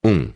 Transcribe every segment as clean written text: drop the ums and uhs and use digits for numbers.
1.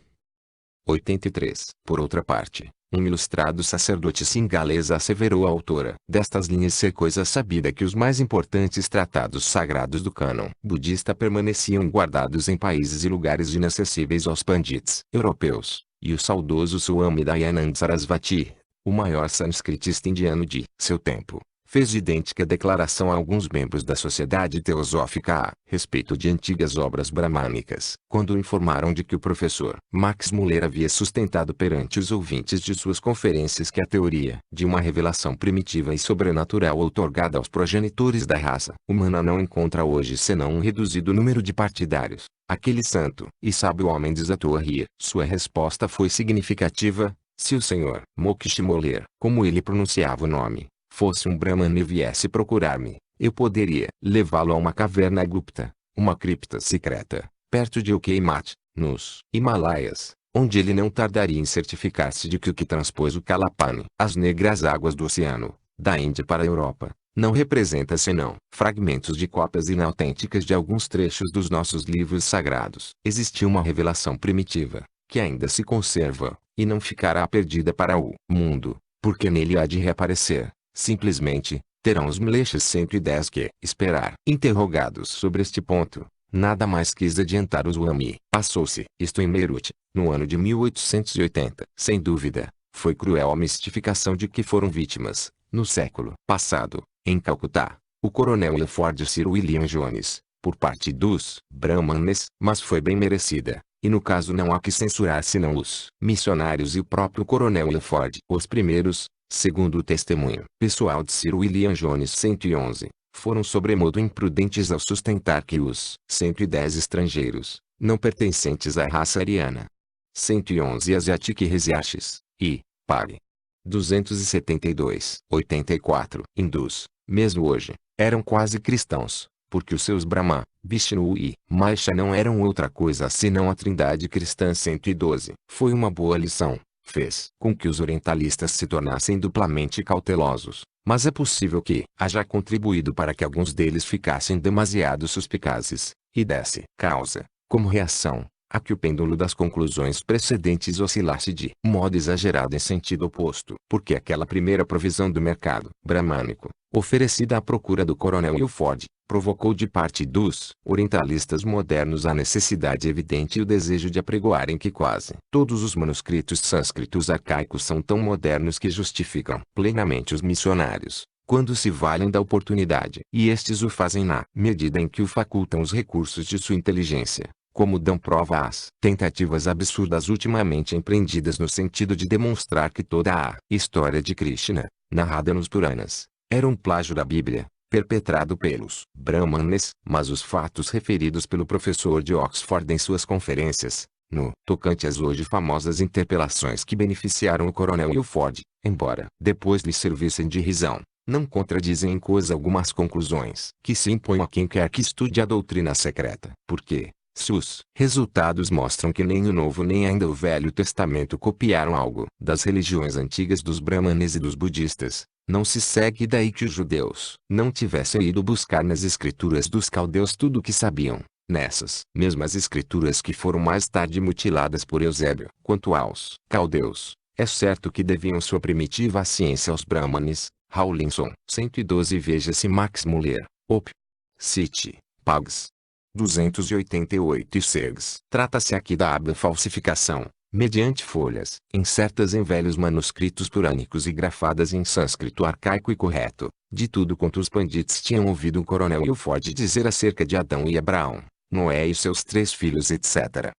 83. Por outra parte, um ilustrado sacerdote singalês asseverou à autora destas linhas ser coisa sabida que os mais importantes tratados sagrados do cânon budista permaneciam guardados em países e lugares inacessíveis aos pandits europeus, e o saudoso Swami Dayananda Sarasvati, o maior sânscritista indiano de seu tempo, fez idêntica declaração a alguns membros da Sociedade Teosófica a respeito de antigas obras bramânicas, quando o informaram de que o professor Max Muller havia sustentado perante os ouvintes de suas conferências que a teoria de uma revelação primitiva e sobrenatural outorgada aos progenitores da raça humana não encontra hoje senão um reduzido número de partidários. Aquele santo e sábio homem desatou a rir. Sua resposta foi significativa: se o senhor Mokish Muller, como ele pronunciava o nome, fosse um Brahman e viesse procurar-me, eu poderia levá-lo a uma caverna Gupta, uma cripta secreta, perto de Okaymat, nos Himalaias, onde ele não tardaria em certificar-se de que o que transpôs o Kalapani, as negras águas do oceano, da Índia para a Europa, não representa senão fragmentos de cópias inautênticas de alguns trechos dos nossos livros sagrados. Existiu uma revelação primitiva, que ainda se conserva, e não ficará perdida para o mundo, porque nele há de reaparecer. Simplesmente, terão os Mlechas 110 que esperar. Interrogados sobre este ponto, nada mais quis adiantar o Swami. Passou-se isto em Meerut, no ano de 1880. Sem dúvida, foi cruel a mistificação de que foram vítimas, no século passado, em Calcutá, o coronel Leford Sir William Jones, por parte dos Brahmanes, mas foi bem merecida. E no caso não há que censurar senão os missionários e o próprio coronel Leford. Os primeiros, segundo o testemunho pessoal de Sir William Jones 111, foram sobremodo imprudentes ao sustentar que os 110 estrangeiros, não pertencentes à raça ariana, 111 Asiatic Heresiarchs, e, pare. 272, 84 hindus, mesmo hoje, eram quase cristãos, porque os seus Brahma, Vishnu e Mahesha não eram outra coisa senão a trindade cristã 112. Foi uma boa lição. Fez com que os orientalistas se tornassem duplamente cautelosos, mas é possível que haja contribuído para que alguns deles ficassem demasiado suspicazes, e desse causa, como reação, a que o pêndulo das conclusões precedentes oscilasse de modo exagerado em sentido oposto. Porque aquela primeira provisão do mercado bramânico, oferecida à procura do coronel Ilford, provocou de parte dos orientalistas modernos a necessidade evidente e o desejo de apregoarem que quase todos os manuscritos sânscritos arcaicos são tão modernos que justificam plenamente os missionários, quando se valem da oportunidade. E estes o fazem na medida em que o facultam os recursos de sua inteligência, como dão prova as tentativas absurdas ultimamente empreendidas no sentido de demonstrar que toda a história de Krishna, narrada nos Puranas, era um plágio da Bíblia, perpetrado pelos Brahmanes. Mas os fatos referidos pelo professor de Oxford em suas conferências, no tocante às hoje famosas interpelações que beneficiaram o coronel Ilford, embora depois lhe servissem de risão, não contradizem em coisa alguma as conclusões que se impõem a quem quer que estude a doutrina secreta. Porque, se os resultados mostram que nem o Novo nem ainda o Velho Testamento copiaram algo das religiões antigas dos Brahmanes e dos budistas, não se segue daí que os judeus não tivessem ido buscar nas escrituras dos caldeus tudo o que sabiam, nessas mesmas escrituras que foram mais tarde mutiladas por Eusébio. Quanto aos caldeus, é certo que deviam sua primitiva ciência aos Brahmanes. Rawlinson 112. Veja-se Max Muller, Op. Cit. Pags. 288 e Segs. Trata-se aqui da hábil falsificação, mediante folhas, insertas em velhos manuscritos purânicos e grafadas em sânscrito arcaico e correto, de tudo quanto os pandits tinham ouvido o coronel Ilford dizer acerca de Adão e Abraão, Noé e seus 3 filhos etc.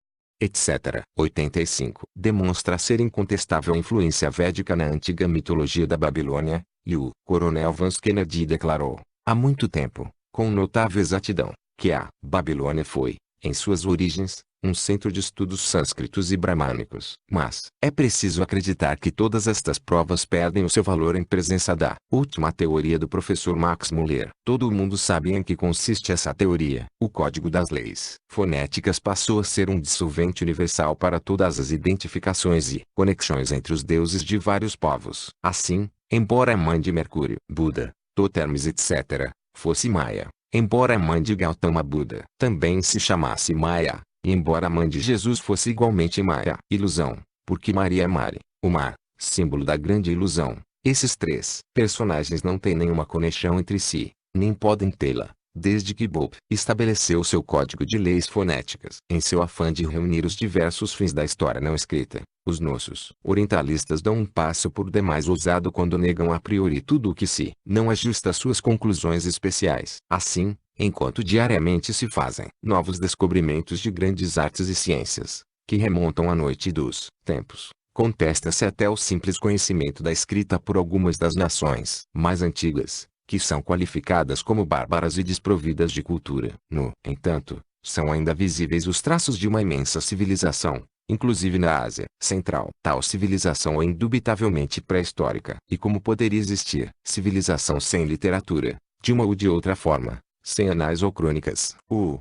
85. Demonstra ser incontestável a influência védica na antiga mitologia da Babilônia, e o coronel Vance Kennedy declarou, há muito tempo, com notável exatidão, que a Babilônia foi, em suas origens, um centro de estudos sânscritos e bramânicos. Mas é preciso acreditar que todas estas provas perdem o seu valor em presença da última teoria do professor Max Muller. Todo mundo sabe em que consiste essa teoria. O código das leis fonéticas passou a ser um dissolvente universal para todas as identificações e conexões entre os deuses de vários povos. Assim, embora a mãe de Mercúrio, Buda, Totemis etc., fosse Maia, embora a mãe de Gautama Buda também se chamasse Maya, E embora a mãe de Jesus fosse igualmente Maia, ilusão, porque Maria é Mare, o mar, símbolo da grande ilusão, esses três personagens não têm nenhuma conexão entre si, nem podem tê-la, desde que Bob estabeleceu seu código de leis fonéticas. Em seu afã de reunir os diversos fins da história não escrita, os nossos orientalistas dão um passo por demais ousado quando negam a priori tudo o que se não ajusta às suas conclusões especiais. Assim, enquanto diariamente se fazem novos descobrimentos de grandes artes e ciências, que remontam à noite dos tempos, contesta-se até o simples conhecimento da escrita por algumas das nações mais antigas, que são qualificadas como bárbaras e desprovidas de cultura. No entanto, são ainda visíveis os traços de uma imensa civilização, inclusive na Ásia Central. Tal civilização é indubitavelmente pré-histórica. E como poderia existir civilização sem literatura, de uma ou de outra forma, sem anais ou crônicas? O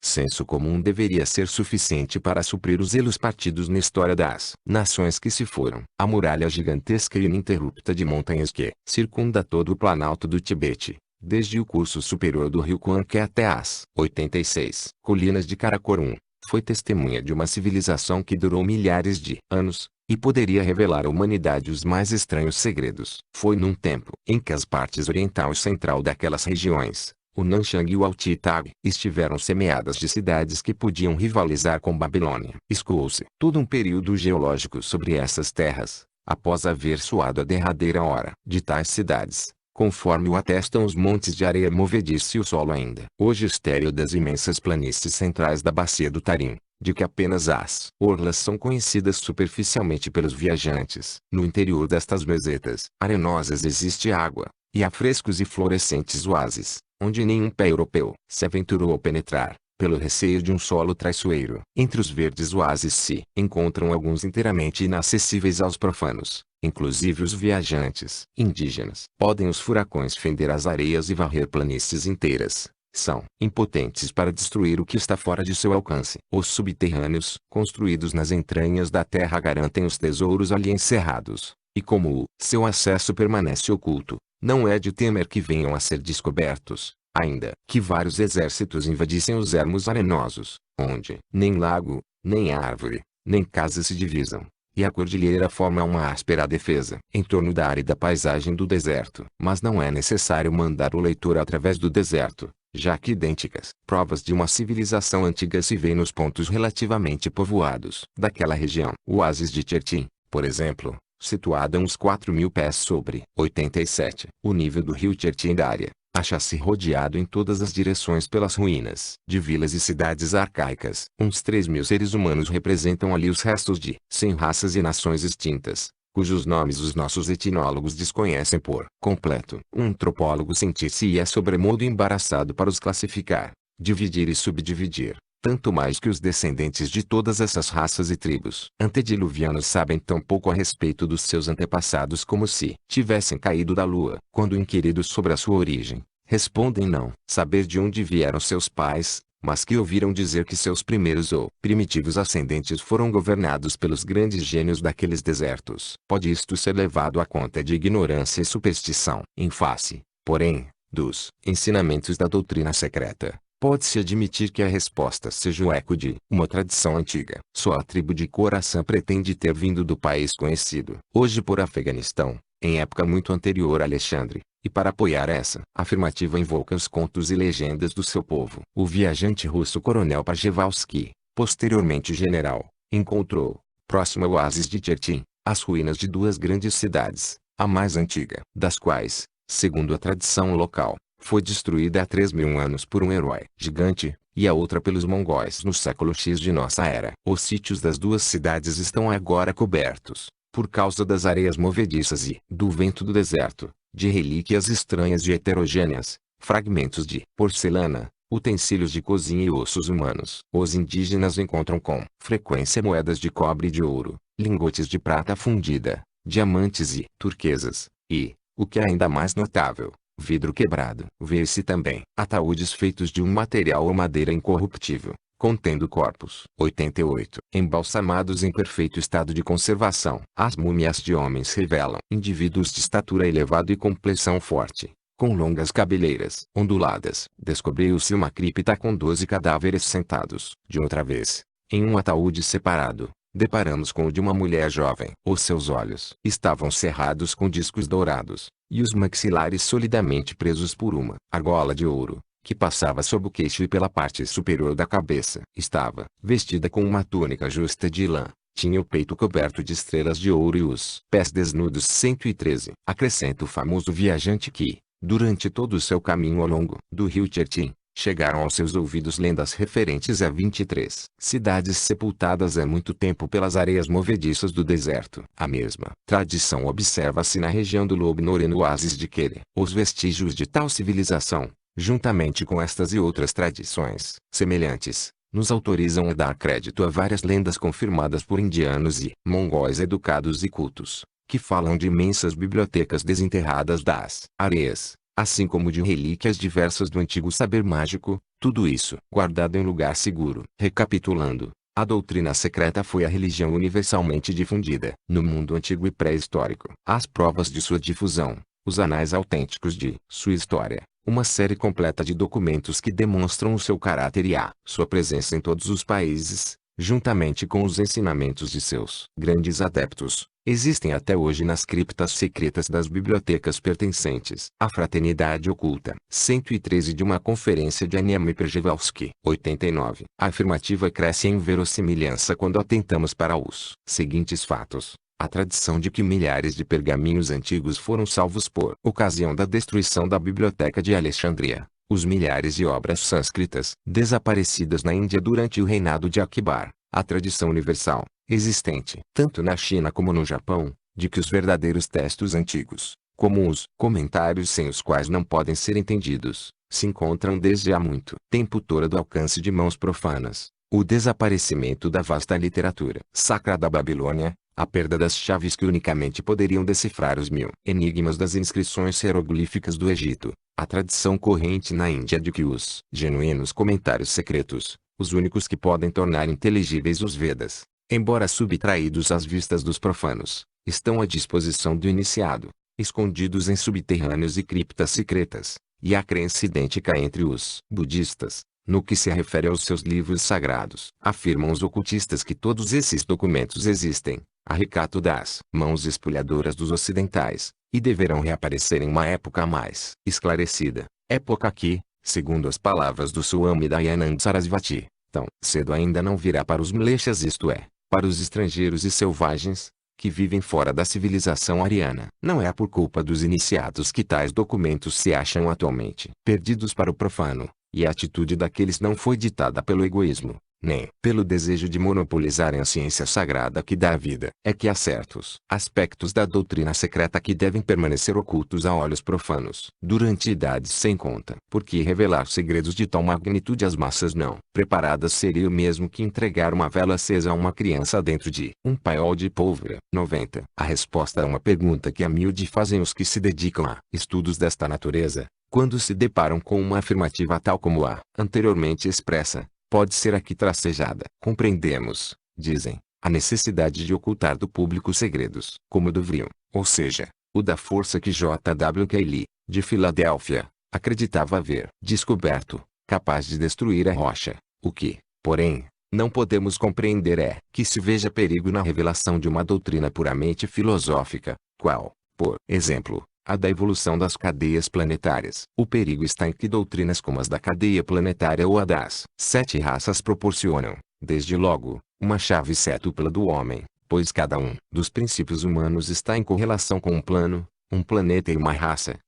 senso comum deveria ser suficiente para suprir os elos partidos na história das nações que se foram. A muralha gigantesca e ininterrupta de montanhas que circunda todo o planalto do Tibete, desde o curso superior do rio Kwanke até as 86 colinas de Karakorum, foi testemunha de uma civilização que durou milhares de anos, e poderia revelar à humanidade os mais estranhos segredos. Foi num tempo em que as partes oriental e central daquelas regiões, o Nanchang e o Altitag, estiveram semeadas de cidades que podiam rivalizar com Babilônia. Escoou-se todo um período geológico sobre essas terras, após haver soado a derradeira hora de tais cidades, conforme o atestam os montes de areia movediça e o solo ainda hoje estéril das imensas planícies centrais da bacia do Tarim, de que apenas as orlas são conhecidas superficialmente pelos viajantes. No interior destas mesetas arenosas existe água, e há frescos e florescentes oásis, onde nenhum pé europeu se aventurou a penetrar, pelo receio de um solo traiçoeiro. Entre os verdes oásis se encontram alguns inteiramente inacessíveis aos profanos, inclusive os viajantes indígenas. Podem os furacões fender as areias e varrer planícies inteiras. São impotentes para destruir o que está fora de seu alcance. Os subterrâneos, construídos nas entranhas da terra, garantem os tesouros ali encerrados, e como o seu acesso permanece oculto, não é de temer que venham a ser descobertos, ainda que vários exércitos invadissem os ermos arenosos, onde nem lago, nem árvore, nem casa se divisam, e a cordilheira forma uma áspera defesa em torno da árida paisagem do deserto. Mas não é necessário mandar o leitor através do deserto, já que idênticas provas de uma civilização antiga se vêem nos pontos relativamente povoados daquela região. O oásis de Chertin, por exemplo, situado a uns 4.000 pés sobre 87, o nível do rio Chertin-Daria, acha-se rodeado em todas as direções pelas ruínas de vilas e cidades arcaicas. Uns 3.000 seres humanos representam ali os restos de 100 raças e nações extintas, cujos nomes os nossos etnólogos desconhecem por completo. Um antropólogo sentir-se-ia sobremodo embaraçado para os classificar, dividir e subdividir, tanto mais que os descendentes de todas essas raças e tribos antediluvianos sabem tão pouco a respeito dos seus antepassados como se tivessem caído da lua. Quando inquiridos sobre a sua origem, respondem não saber de onde vieram seus pais, mas que ouviram dizer que seus primeiros ou primitivos ascendentes foram governados pelos grandes gênios daqueles desertos. Pode isto ser levado à conta de ignorância e superstição. Em face, porém, dos ensinamentos da doutrina secreta, pode-se admitir que a resposta seja o eco de uma tradição antiga. Só a tribo de Khorasan pretende ter vindo do país conhecido hoje por Afeganistão, em época muito anterior a Alexandre, e para apoiar essa afirmativa invoca os contos e legendas do seu povo. O viajante russo Coronel Prjevalsky, posteriormente general, encontrou, próximo ao oásis de Chertin, as ruínas de duas grandes cidades, a mais antiga das quais, segundo a tradição local, foi destruída há 3.000 anos por um herói gigante, e a outra pelos mongóis no século X de nossa era. Os sítios das duas cidades estão agora cobertos, por causa das areias movediças e do vento do deserto, de relíquias estranhas e heterogêneas, fragmentos de porcelana, utensílios de cozinha e ossos humanos. Os indígenas encontram com frequência moedas de cobre e de ouro, lingotes de prata fundida, diamantes e turquesas, e, o que é ainda mais notável, vidro quebrado. Vê-se também ataúdes feitos de um material ou madeira incorruptível, contendo corpos 88 embalsamados em perfeito estado de conservação. As múmias de homens revelam indivíduos de estatura elevada e complexão forte, com longas cabeleiras onduladas. Descobriu-se uma cripta com 12 cadáveres sentados. De outra vez, em um ataúde separado, deparamos com o de uma mulher jovem. Os seus olhos estavam cerrados com discos dourados, e os maxilares solidamente presos por uma argola de ouro, que passava sob o queixo e pela parte superior da cabeça. Estava vestida com uma túnica justa de lã. Tinha o peito coberto de estrelas de ouro e os pés desnudos. 113. Acrescenta o famoso viajante que, durante todo o seu caminho ao longo do rio Chertin, chegaram aos seus ouvidos lendas referentes a 23 cidades sepultadas há muito tempo pelas areias movediças do deserto. A mesma tradição observa-se na região do Loubnor e no oásis de Kere. Os vestígios de tal civilização, juntamente com estas e outras tradições semelhantes, nos autorizam a dar crédito a várias lendas confirmadas por indianos e mongóis educados e cultos, que falam de imensas bibliotecas desenterradas das areias, assim como de relíquias diversas do antigo saber mágico, tudo isso guardado em lugar seguro. Recapitulando, a doutrina secreta foi a religião universalmente difundida no mundo antigo e pré-histórico. As provas de sua difusão, os anais autênticos de sua história, uma série completa de documentos que demonstram o seu caráter e a sua presença em todos os países, juntamente com os ensinamentos de seus grandes adeptos, existem até hoje nas criptas secretas das bibliotecas pertencentes à Fraternidade Oculta. 113 de uma conferência de Aniemi Prjevalsky. 89. A afirmativa cresce em verossimilhança quando atentamos para os seguintes fatos. A tradição de que milhares de pergaminhos antigos foram salvos por ocasião da destruição da Biblioteca de Alexandria. Os milhares de obras sânscritas desaparecidas na Índia durante o reinado de Akbar. A tradição universal, existente tanto na China como no Japão, de que os verdadeiros textos antigos, como os comentários sem os quais não podem ser entendidos, se encontram desde há muito tempo fora do alcance de mãos profanas. O desaparecimento da vasta literatura sacra da Babilônia, a perda das chaves que unicamente poderiam decifrar os 1000 enigmas das inscrições hieroglíficas do Egito, a tradição corrente na Índia de que os genuínos comentários secretos, os únicos que podem tornar inteligíveis os Vedas, embora subtraídos às vistas dos profanos, estão à disposição do iniciado, escondidos em subterrâneos e criptas secretas, e a crença idêntica entre os budistas. No que se refere aos seus livros sagrados, afirmam os ocultistas que todos esses documentos existem, a recato das mãos espulhadoras dos ocidentais, e deverão reaparecer em uma época mais esclarecida, época que, segundo as palavras do Swami Dayananda Sarasvati, tão cedo ainda não virá para os mlechas, isto é, para os estrangeiros e selvagens, que vivem fora da civilização ariana. Não é por culpa dos iniciados que tais documentos se acham atualmente perdidos para o profano. E a atitude daqueles não foi ditada pelo egoísmo, nem pelo desejo de monopolizarem a ciência sagrada que dá a vida. É que há certos aspectos da doutrina secreta que devem permanecer ocultos a olhos profanos durante idades sem conta. Porque revelar segredos de tal magnitude às massas não preparadas seria o mesmo que entregar uma vela acesa a uma criança dentro de um paiol de pólvora. 90. A resposta a uma pergunta que a miúde fazem os que se dedicam a estudos desta natureza, quando se deparam com uma afirmativa tal como a anteriormente expressa, pode ser aqui tracejada. Compreendemos, dizem, a necessidade de ocultar do público segredos, como do Vrion, ou seja, o da força que J.W. Cayley, de Filadélfia, acreditava haver descoberto, capaz de destruir a rocha. O que, porém, não podemos compreender é que se veja perigo na revelação de uma doutrina puramente filosófica, qual, por exemplo, a da evolução das cadeias planetárias. O perigo está em que doutrinas como as da cadeia planetária ou a das 7 raças proporcionam, desde logo, uma chave sétupla do homem, pois cada um dos princípios humanos está em correlação com um plano, um planeta e uma raça.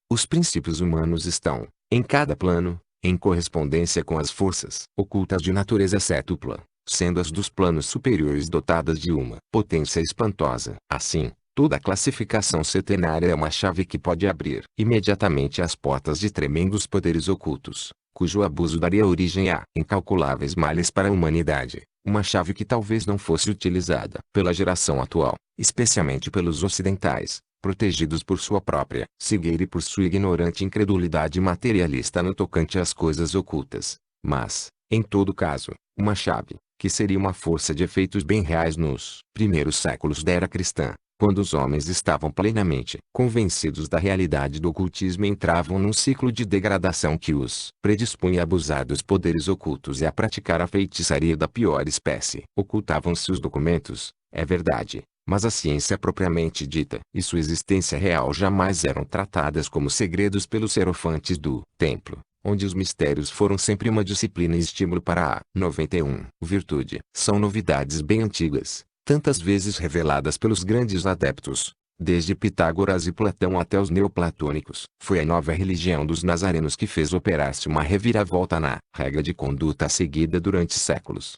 Os princípios humanos estão, em cada plano, em correspondência com as forças ocultas de natureza sétupla, sendo as dos planos superiores dotadas de uma potência espantosa. Assim, toda a classificação setenária é uma chave que pode abrir imediatamente as portas de tremendos poderes ocultos, cujo abuso daria origem a incalculáveis males para a humanidade. Uma chave que talvez não fosse utilizada pela geração atual, especialmente pelos ocidentais, protegidos por sua própria cegueira e por sua ignorante incredulidade materialista no tocante às coisas ocultas. Mas, em todo caso, uma chave, que seria uma força de efeitos bem reais nos primeiros séculos da era cristã, Quando os homens estavam plenamente convencidos da realidade do ocultismo, entravam num ciclo de degradação que os predispunha a abusar dos poderes ocultos e a praticar a feitiçaria da pior espécie. Ocultavam-se os documentos, é verdade, mas a ciência propriamente dita e sua existência real jamais eram tratadas como segredos pelos hierofantes do templo, onde os mistérios foram sempre uma disciplina e estímulo para a 91 virtude. São novidades bem antigas, tantas vezes reveladas pelos grandes adeptos, desde Pitágoras e Platão até os neoplatônicos. Foi a nova religião dos nazarenos que fez operar-se uma reviravolta na regra de conduta seguida durante séculos.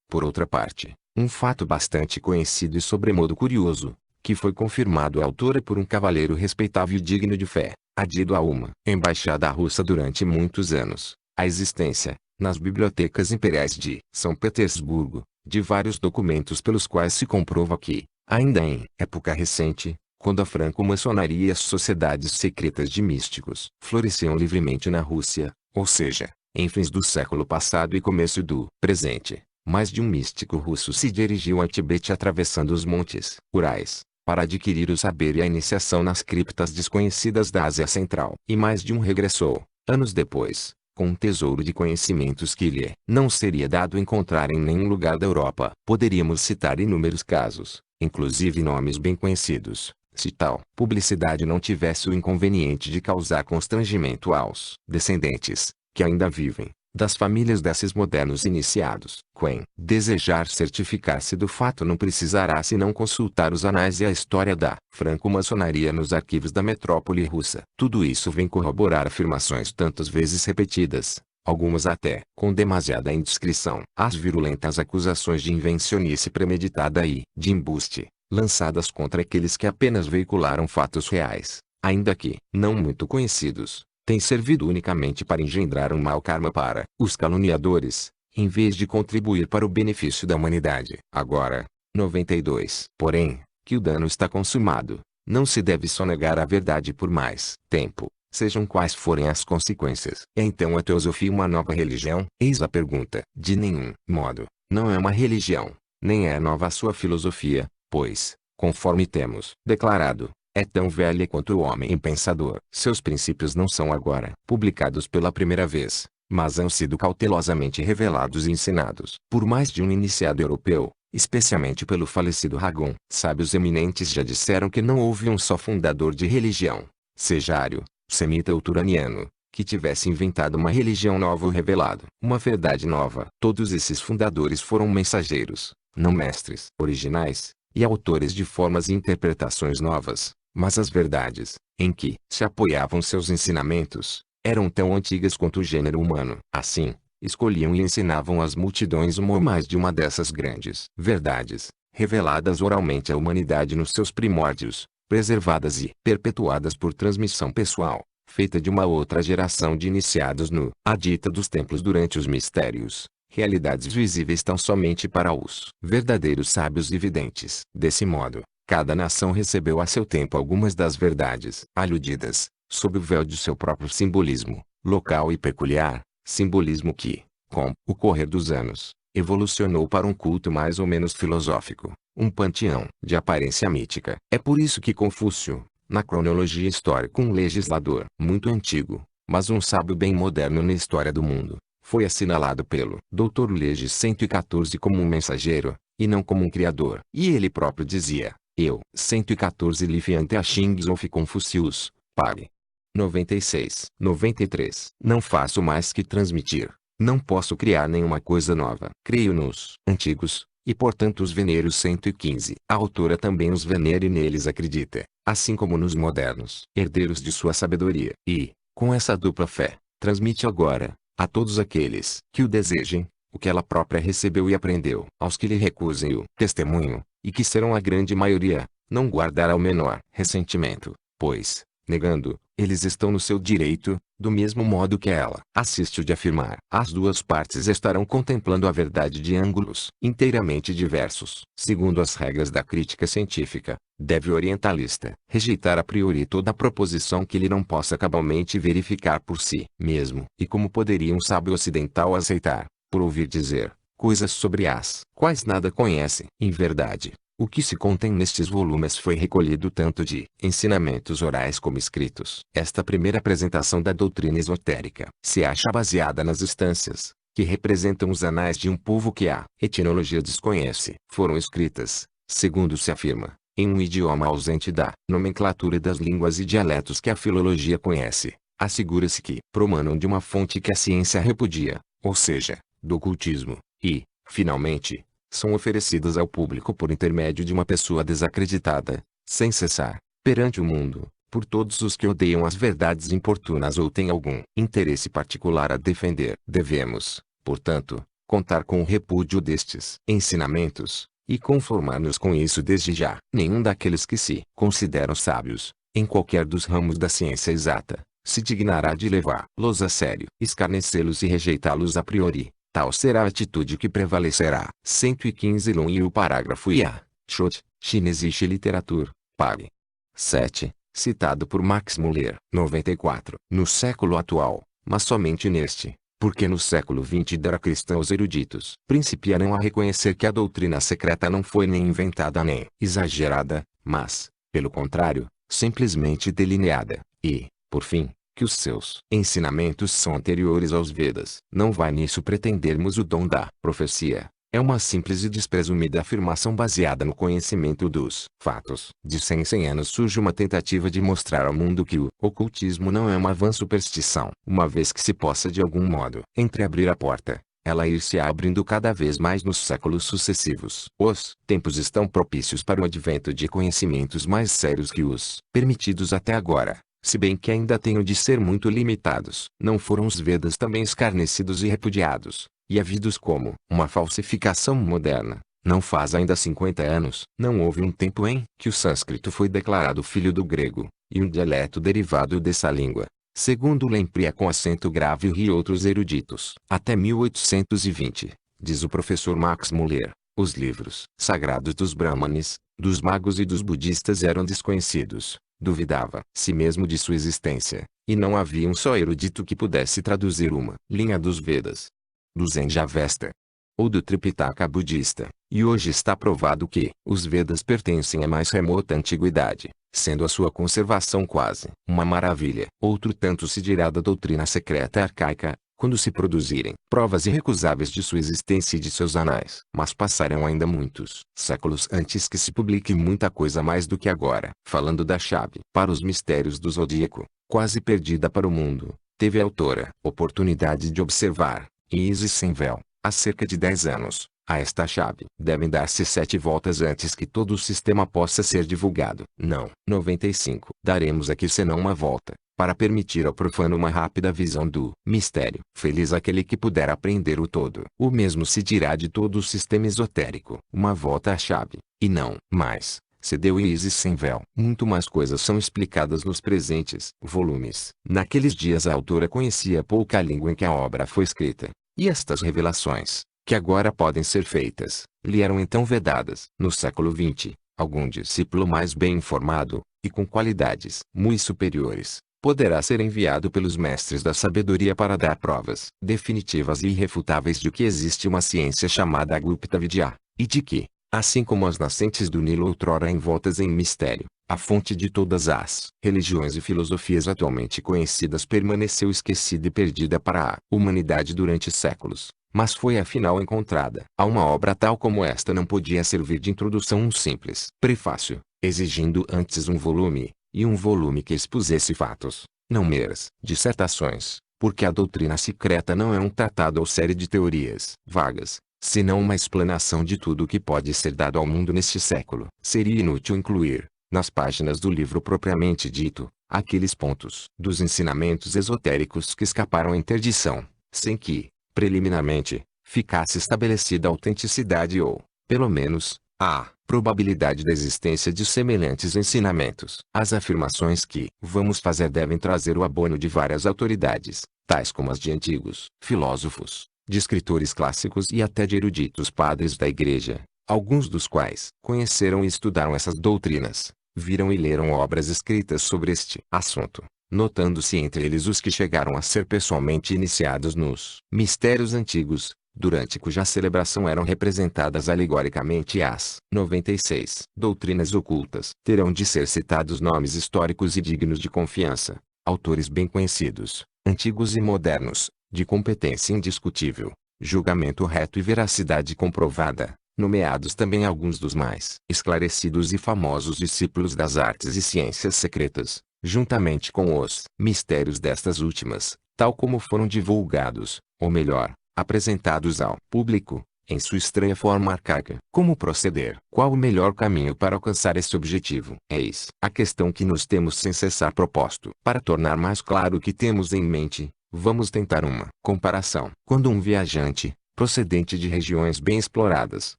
Por outra parte, um fato bastante conhecido e sobremodo curioso, que foi confirmado à autora por um cavalheiro respeitável e digno de fé, adido a uma embaixada russa durante muitos anos, a existência, nas bibliotecas imperiais de São Petersburgo, de vários documentos pelos quais se comprova que, ainda em época recente, quando a franco-maçonaria e as sociedades secretas de místicos floresciam livremente na Rússia, ou seja, em fins do século passado e começo do presente, mais de um místico russo se dirigiu a Tibete atravessando os montes Urais, para adquirir o saber e a iniciação nas criptas desconhecidas da Ásia Central. E mais de um regressou, anos depois, com um tesouro de conhecimentos que lhe não seria dado encontrar em nenhum lugar da Europa. Poderíamos citar inúmeros casos, inclusive nomes bem conhecidos, se tal publicidade não tivesse o inconveniente de causar constrangimento aos descendentes, que ainda vivem, das famílias desses modernos iniciados. Quem desejar certificar-se do fato não precisará senão consultar os anais e a história da franco-maçonaria nos arquivos da metrópole russa. Tudo isso vem corroborar afirmações tantas vezes repetidas, algumas até com demasiada indiscrição. As virulentas acusações de invencionice premeditada e de embuste, lançadas contra aqueles que apenas veicularam fatos reais, ainda que não muito conhecidos, tem servido unicamente para engendrar um mau karma para os caluniadores, em vez de contribuir para o benefício da humanidade. Agora, 92. Porém, que o dano está consumado, não se deve sonegar a verdade por mais tempo, sejam quais forem as consequências. É então a teosofia uma nova religião? Eis a pergunta. De nenhum modo, não é uma religião, nem é nova a sua filosofia, pois, conforme temos declarado, é tão velha quanto o homem pensador. Seus princípios não são agora publicados pela primeira vez, mas han sido cautelosamente revelados e ensinados por mais de um iniciado europeu, especialmente pelo falecido Ragon. Sábios eminentes já disseram que não houve um só fundador de religião, seja ário, semita ou turaniano, que tivesse inventado uma religião nova ou revelado uma verdade nova. Todos esses fundadores foram mensageiros, não mestres originais, e autores de formas e interpretações novas. Mas as verdades, em que se apoiavam seus ensinamentos, eram tão antigas quanto o gênero humano. Assim, escolhiam e ensinavam às multidões uma ou mais de uma dessas grandes verdades, reveladas oralmente à humanidade nos seus primórdios, preservadas e perpetuadas por transmissão pessoal, feita de uma outra geração de iniciados no a dita dos templos durante os mistérios, realidades visíveis tão somente para os verdadeiros sábios e videntes. Desse modo, cada nação recebeu a seu tempo algumas das verdades aludidas, sob o véu de seu próprio simbolismo, local e peculiar, simbolismo que, com o correr dos anos, evolucionou para um culto mais ou menos filosófico, um panteão de aparência mítica. É por isso que Confúcio, na cronologia histórica um legislador muito antigo, mas um sábio bem moderno na história do mundo, foi assinalado pelo Dr. Lege 114 como um mensageiro, e não como um criador. E ele próprio dizia: eu, 114 Lifiante a Xing of Confucius, pare. 96. 93. Não faço mais que transmitir. Não posso criar nenhuma coisa nova. Creio nos antigos, e portanto os venero 115. A autora também os venera e neles acredita, assim como nos modernos, herdeiros de sua sabedoria. E, com essa dupla fé, transmite agora, a todos aqueles que o desejem, o que ela própria recebeu e aprendeu. Aos que lhe recusem o testemunho, e que serão a grande maioria, não guardará o menor ressentimento, pois, negando, eles estão no seu direito, do mesmo modo que ela assiste-o de afirmar. As duas partes estarão contemplando a verdade de ângulos inteiramente diversos. Segundo as regras da crítica científica, deve o orientalista rejeitar a priori toda proposição que ele não possa cabalmente verificar por si mesmo. E como poderia um sábio ocidental aceitar, por ouvir dizer, coisas sobre as quais nada conhece? Em verdade, O que se contém nestes volumes foi recolhido tanto de ensinamentos orais como escritos. Esta primeira apresentação da doutrina esotérica se acha baseada nas instâncias, que representam os anais de um povo que a etnologia desconhece. Foram escritas, segundo se afirma, em um idioma ausente da nomenclatura das línguas e dialetos que a filologia conhece. Assegura-se que promanam de uma fonte que a ciência repudia, ou seja, do ocultismo, e, finalmente, são oferecidas ao público por intermédio de uma pessoa desacreditada, sem cessar, perante o mundo, por todos os que odeiam as verdades importunas ou têm algum interesse particular a defender. Devemos, portanto, contar com o repúdio destes ensinamentos, e conformar-nos com isso desde já. Nenhum daqueles que se consideram sábios, em qualquer dos ramos da ciência exata, se dignará de levá-los a sério, escarnecê-los e rejeitá-los a priori. Tal será a atitude que prevalecerá. 115 Lun e o parágrafo IA. Schott, Chinesische Literatur, Pag. 7. Citado por Max Muller. 94. No século atual, mas somente neste, porque no século XX dará cristãos eruditos principiarão a reconhecer que a doutrina secreta não foi nem inventada nem exagerada, mas, pelo contrário, simplesmente delineada, e, por fim, que os seus ensinamentos são anteriores aos Vedas. Não vai nisso pretendermos o dom da profecia. É uma simples e despresumida afirmação baseada no conhecimento dos fatos. De 100 em 100 anos surge uma tentativa de mostrar ao mundo que o ocultismo não é uma vã superstição. Uma vez que se possa de algum modo entreabrir a porta, ela ir-se abrindo cada vez mais nos séculos sucessivos. Os tempos estão propícios para o advento de conhecimentos mais sérios que os permitidos até agora. Se bem que ainda tenham de ser muito limitados. Não foram os Vedas também escarnecidos e repudiados, e havidos como uma falsificação moderna? Não faz ainda 50 anos, não houve um tempo em que o sânscrito foi declarado filho do grego, e um dialeto derivado dessa língua, segundo Lemprier com acento grave e outros eruditos. Até 1820, diz o professor Max Muller, os livros sagrados dos brahmanes, dos magos e dos budistas eram desconhecidos. Duvidava-se mesmo de sua existência, e não havia um só erudito que pudesse traduzir uma linha dos Vedas, do Zen-Javesta, ou do Tripitaka budista, e hoje está provado que os Vedas pertencem à mais remota antiguidade, sendo a sua conservação quase uma maravilha. Outro tanto se dirá da doutrina secreta arcaica, quando se produzirem provas irrecusáveis de sua existência e de seus anais. Mas passarão ainda muitos séculos antes que se publique muita coisa mais do que agora. Falando da chave para os mistérios do zodíaco, quase perdida para o mundo, teve a autora oportunidade de observar, em Isis sem véu, há cerca de 10 anos. A esta chave devem dar-se 7 voltas antes que todo o sistema possa ser divulgado. Não. 95. Daremos aqui senão uma volta, para permitir ao profano uma rápida visão do mistério. Feliz aquele que puder aprender o todo. O mesmo se dirá de todo o sistema esotérico. Uma volta à chave, e não mais, se deu em Isis sem véu. Muito mais coisas são explicadas nos presentes volumes. Naqueles dias a autora conhecia pouca a língua em que a obra foi escrita, e estas revelações, que agora podem ser feitas, lhe eram então vedadas. No século XX, algum discípulo mais bem informado, e com qualidades muito superiores, poderá ser enviado pelos mestres da sabedoria para dar provas definitivas e irrefutáveis de que existe uma ciência chamada Gupta Vidya, e de que, assim como as nascentes do Nilo outrora envoltas em mistério, a fonte de todas as religiões e filosofias atualmente conhecidas permaneceu esquecida e perdida para a humanidade durante séculos, mas foi afinal encontrada. A uma obra tal como esta não podia servir de introdução um simples prefácio, exigindo antes um volume, e um volume que expusesse fatos, não meras dissertações, porque a doutrina secreta não é um tratado ou série de teorias vagas, senão uma explanação de tudo o que pode ser dado ao mundo neste século. Seria inútil incluir, nas páginas do livro propriamente dito, aqueles pontos dos ensinamentos esotéricos que escaparam à interdição, sem que, preliminarmente, ficasse estabelecida a autenticidade ou, pelo menos, a probabilidade da existência de semelhantes ensinamentos. As afirmações que vamos fazer devem trazer o abono de várias autoridades, tais como as de antigos filósofos, de escritores clássicos e até de eruditos padres da Igreja, alguns dos quais conheceram e estudaram essas doutrinas, viram e leram obras escritas sobre este assunto, notando-se entre eles os que chegaram a ser pessoalmente iniciados nos mistérios antigos, durante cuja celebração eram representadas alegoricamente as 96 doutrinas ocultas. Terão de ser citados nomes históricos e dignos de confiança, autores bem conhecidos, antigos e modernos, de competência indiscutível, julgamento reto e veracidade comprovada, nomeados também alguns dos mais esclarecidos e famosos discípulos das artes e ciências secretas, juntamente com os mistérios destas últimas, tal como foram divulgados, ou melhor, apresentados ao público, em sua estranha forma arcaica. Como proceder? Qual o melhor caminho para alcançar esse objetivo? Eis a questão que nos temos sem cessar proposto. Para tornar mais claro o que temos em mente, vamos tentar uma comparação. Quando um viajante, procedente de regiões bem exploradas,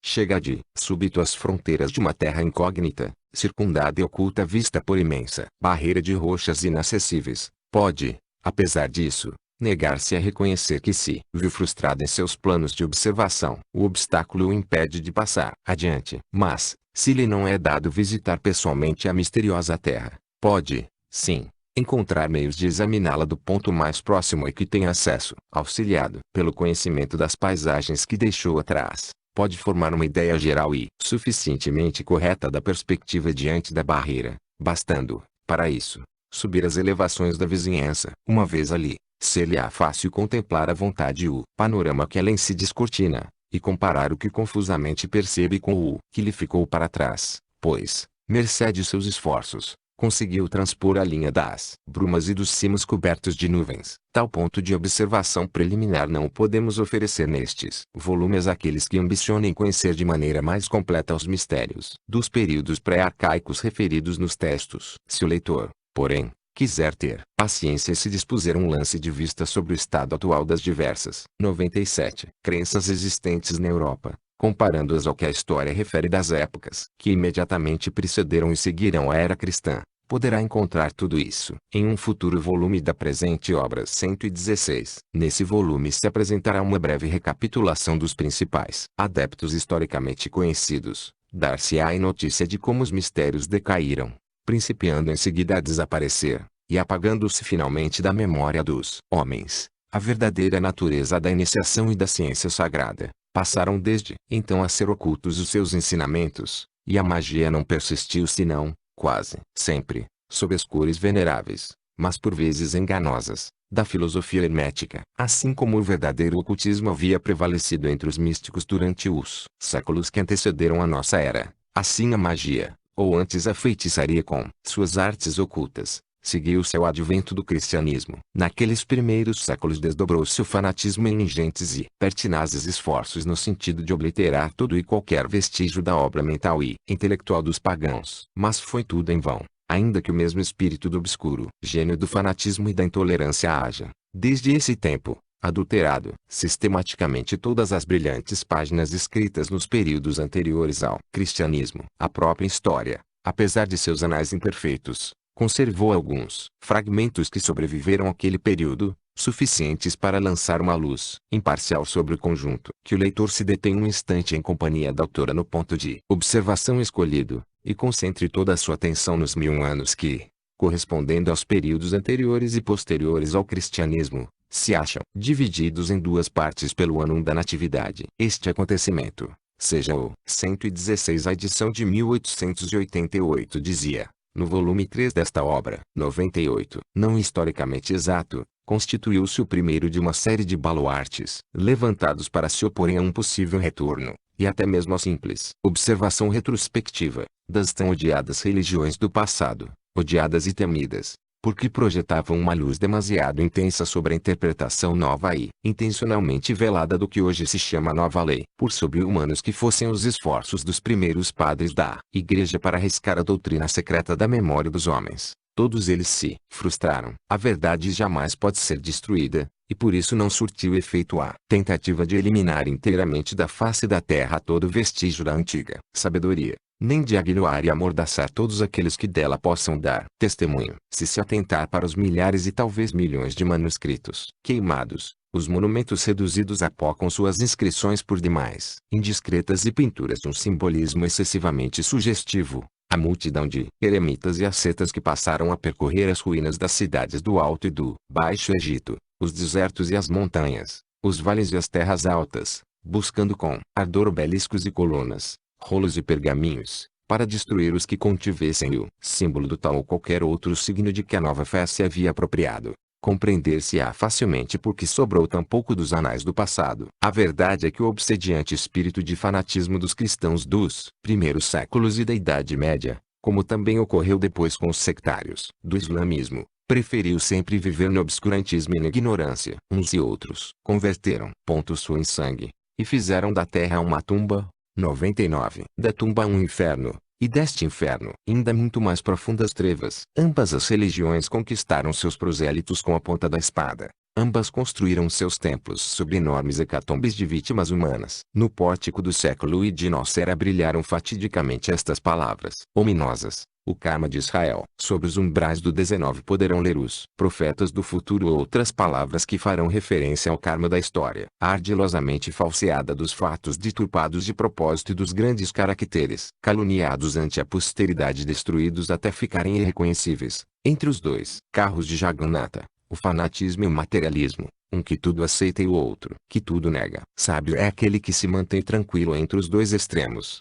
chega de súbito às fronteiras de uma terra incógnita, circundada e oculta vista por imensa barreira de rochas inacessíveis, pode, apesar disso, negar-se a reconhecer que se viu frustrado em seus planos de observação. O obstáculo o impede de passar adiante. Mas, se lhe não é dado visitar pessoalmente a misteriosa terra, pode, sim, encontrar meios de examiná-la do ponto mais próximo e que tem acesso. Auxiliado pelo conhecimento das paisagens que deixou atrás, pode formar uma ideia geral e suficientemente correta da perspectiva diante da barreira, bastando, para isso, subir as elevações da vizinhança. Uma vez ali, ser-lhe-á fácil contemplar à vontade o panorama que além se descortina, e comparar o que confusamente percebe com o que lhe ficou para trás, pois, mercê seus esforços, conseguiu transpor a linha das brumas e dos cimos cobertos de nuvens. Tal ponto de observação preliminar não podemos oferecer nestes volumes àqueles que ambicionem conhecer de maneira mais completa os mistérios dos períodos pré-arcaicos referidos nos textos. Se o leitor, porém, quiser ter paciência e se dispuser um lance de vista sobre o estado atual das diversas 97 crenças existentes na Europa, comparando-as ao que a história refere das épocas que imediatamente precederam e seguirão a era cristã, poderá encontrar tudo isso em um futuro volume da presente obra 116. Nesse volume se apresentará uma breve recapitulação dos principais adeptos historicamente conhecidos, dar-se-á a notícia de como os mistérios decaíram, principiando em seguida a desaparecer, e apagando-se finalmente da memória dos homens. A verdadeira natureza da iniciação e da ciência sagrada, passaram desde então a ser ocultos os seus ensinamentos, e a magia não persistiu senão, quase sempre, sob as cores veneráveis, mas por vezes enganosas, da filosofia hermética. Assim como o verdadeiro ocultismo havia prevalecido entre os místicos durante os séculos que antecederam a nossa era, assim a magia, ou antes a feitiçaria com suas artes ocultas, seguiu-se ao advento do cristianismo. Naqueles primeiros séculos desdobrou-se o fanatismo em ingentes e pertinazes esforços no sentido de obliterar todo e qualquer vestígio da obra mental e intelectual dos pagãos. Mas foi tudo em vão, ainda que o mesmo espírito do obscuro gênio do fanatismo e da intolerância haja, desde esse tempo, adulterado sistematicamente todas as brilhantes páginas escritas nos períodos anteriores ao cristianismo. A própria história, apesar de seus anais imperfeitos, conservou alguns fragmentos que sobreviveram àquele período, suficientes para lançar uma luz imparcial sobre o conjunto. Que o leitor se detenha um instante em companhia da autora no ponto de observação escolhido, e concentre toda a sua atenção nos 1000 anos que, correspondendo aos períodos anteriores e posteriores ao cristianismo, se acham divididos em duas partes pelo ano da Natividade. Este acontecimento, seja o 116 a edição de 1888 dizia, no volume 3 desta obra, 98, não historicamente exato, constituiu-se o primeiro de uma série de baluartes, levantados para se oporem a um possível retorno, e até mesmo a simples observação retrospectiva, das tão odiadas religiões do passado, odiadas e temidas, porque projetavam uma luz demasiado intensa sobre a interpretação nova e intencionalmente velada do que hoje se chama nova lei. Por sobre-humanos que fossem os esforços dos primeiros padres da Igreja para arriscar a doutrina secreta da memória dos homens, todos eles se frustraram. A verdade jamais pode ser destruída, e por isso não surtiu efeito a tentativa de eliminar inteiramente da face da terra todo vestígio da antiga sabedoria, nem de aguilhoar e amordaçar todos aqueles que dela possam dar testemunho. Se se atentar para os milhares e talvez milhões de manuscritos queimados, os monumentos reduzidos a pó com suas inscrições por demais indiscretas e pinturas de um simbolismo excessivamente sugestivo, a multidão de eremitas e ascetas que passaram a percorrer as ruínas das cidades do Alto e do Baixo Egito, os desertos e as montanhas, os vales e as terras altas, buscando com ardor obeliscos e colunas, rolos e pergaminhos, para destruir os que contivessem o símbolo do tal ou qualquer outro signo de que a nova fé se havia apropriado. Compreender-se-á facilmente porque sobrou tão pouco dos anais do passado. A verdade é que o obsediante espírito de fanatismo dos cristãos dos primeiros séculos e da Idade Média, como também ocorreu depois com os sectários do islamismo, preferiu sempre viver no obscurantismo e na ignorância. Uns e outros converteram sua em sangue, e fizeram da terra uma tumba, 99, da tumba um inferno, e deste inferno, ainda muito mais profundas trevas. Ambas as religiões conquistaram seus prosélitos com a ponta da espada. Ambas construíram seus templos sobre enormes hecatombes de vítimas humanas. No pórtico do século I de nossa era brilharam fatidicamente estas palavras ominosas: o karma de Israel. Sobre os umbrais do 19 poderão ler os profetas do futuro outras palavras que farão referência ao karma da história, ardilosamente falseada dos fatos deturpados de propósito e dos grandes caracteres caluniados ante a posteridade destruídos até ficarem irreconhecíveis. Entre os dois carros de Jagannatha, o fanatismo e o materialismo, um que tudo aceita e o outro que tudo nega. Sábio é aquele que se mantém tranquilo entre os dois extremos.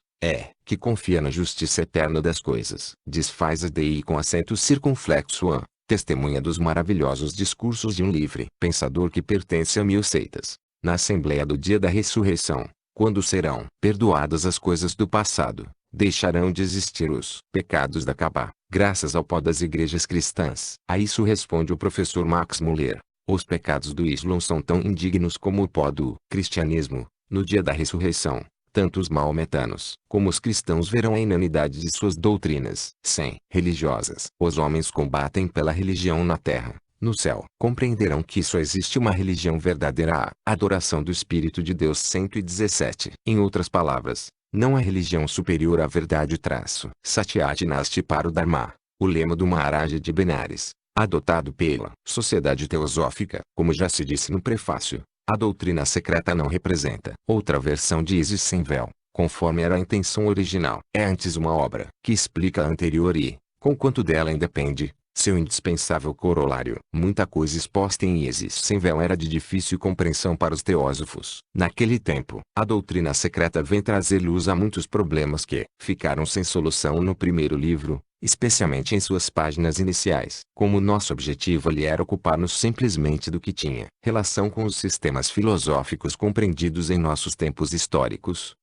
Que confia na justiça eterna das coisas. Desfaz a DI com acento circunflexo an, testemunha dos maravilhosos discursos de um livre pensador que pertence a 1000 seitas. Na Assembleia do Dia da Ressurreição, quando serão perdoadas as coisas do passado, deixarão de existir os pecados da Kabbá, graças ao pó das igrejas cristãs. A isso responde o professor Max Muller: os pecados do Islã são tão indignos como o pó do cristianismo. No dia da ressurreição, tanto os maometanos como os cristãos verão a inanidade de suas doutrinas religiosas. Os homens combatem pela religião na terra. No céu, compreenderão que só existe uma religião verdadeira, a adoração do Espírito de Deus. 117. Em outras palavras, não há religião superior à verdade. Satyat Nasti para o Dharma, o lema do Maharaja de Benares, adotado pela Sociedade Teosófica. Como já se disse no prefácio, a doutrina secreta não representa outra versão de Isis sem véu, conforme era a intenção original. É antes uma obra que explica a anterior e, conquanto dela independe, seu indispensável corolário. Muita coisa exposta em Isis sem véu era de difícil compreensão para os teósofos. Naquele tempo, a doutrina secreta vem trazer luz a muitos problemas que ficaram sem solução no primeiro livro, especialmente em suas páginas iniciais. Como nosso objetivo ali era ocupar-nos simplesmente do que tinha relação com os sistemas filosóficos compreendidos em nossos tempos históricos,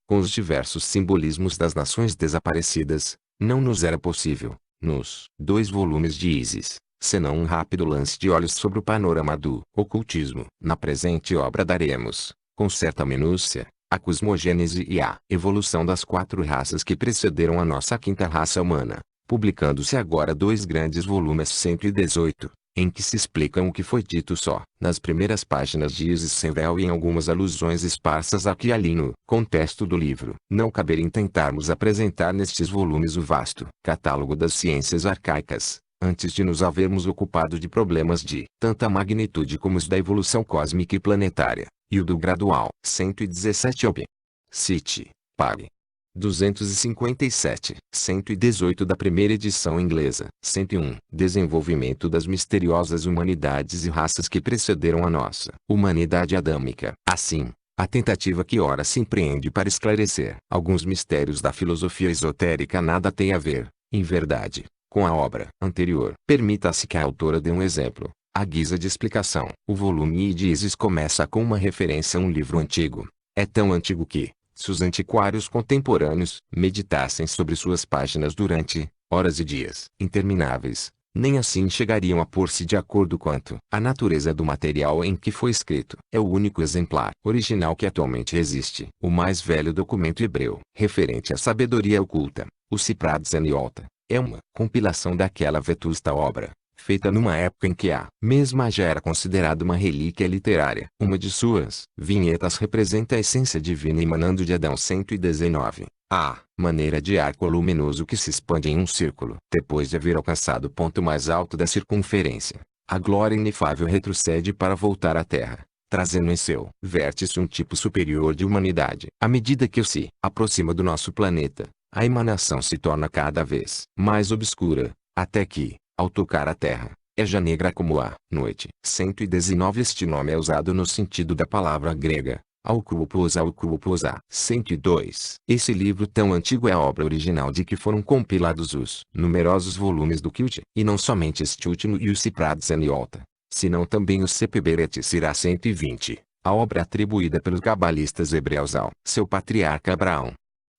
com os diversos simbolismos das nações desaparecidas, não nos era possível, nos 2 volumes de Isis, senão um rápido lance de olhos sobre o panorama do ocultismo. Na presente obra daremos, com certa minúcia, a cosmogênese e a evolução das 4 raças que precederam a nossa 5ª raça humana, publicando-se agora 2 grandes volumes 118, em que se explicam o que foi dito só nas primeiras páginas de Isis sem véu e em algumas alusões esparsas aqui e ali no contexto do livro. Não caberia tentarmos apresentar nestes volumes o vasto catálogo das ciências arcaicas, antes de nos havermos ocupado de problemas de tanta magnitude como os da evolução cósmica e planetária, e o do gradual. 117 OP. Cite. Pague. 257. 118 da primeira edição inglesa. 101. Desenvolvimento das misteriosas humanidades e raças que precederam a nossa humanidade adâmica. Assim, a tentativa que ora se empreende para esclarecer alguns mistérios da filosofia esotérica nada tem a ver, em verdade, com a obra anterior. Permita-se que a autora dê um exemplo, à guisa de explicação. O volume de Isis começa com uma referência a um livro antigo. É tão antigo que, se os antiquários contemporâneos meditassem sobre suas páginas durante horas e dias intermináveis, nem assim chegariam a pôr-se de acordo quanto à natureza do material em que foi escrito. É o único exemplar original que atualmente existe. O mais velho documento hebreu referente à sabedoria oculta, o Sipra Tzeniot, é uma compilação daquela vetusta obra, feita numa época em que a mesma já era considerada uma relíquia literária. Uma de suas vinhetas representa a essência divina emanando de Adão. 119. A maneira de arco luminoso que se expande em um círculo. Depois de haver alcançado o ponto mais alto da circunferência, a glória inefável retrocede para voltar à Terra, trazendo em seu vértice um tipo superior de humanidade. À medida que se aproxima do nosso planeta, a emanação se torna cada vez mais obscura, até que, ao tocar a Terra, é já negra como a noite. 119 Este nome é usado no sentido da palavra grega Alcúpula. 102 Esse livro tão antigo é a obra original de que foram compilados os numerosos volumes do Quilte, e não somente este último e o Sipratzeniolta, senão também o Sepeberet Sirá. 120 A obra atribuída pelos cabalistas hebreus ao seu patriarca Abraão.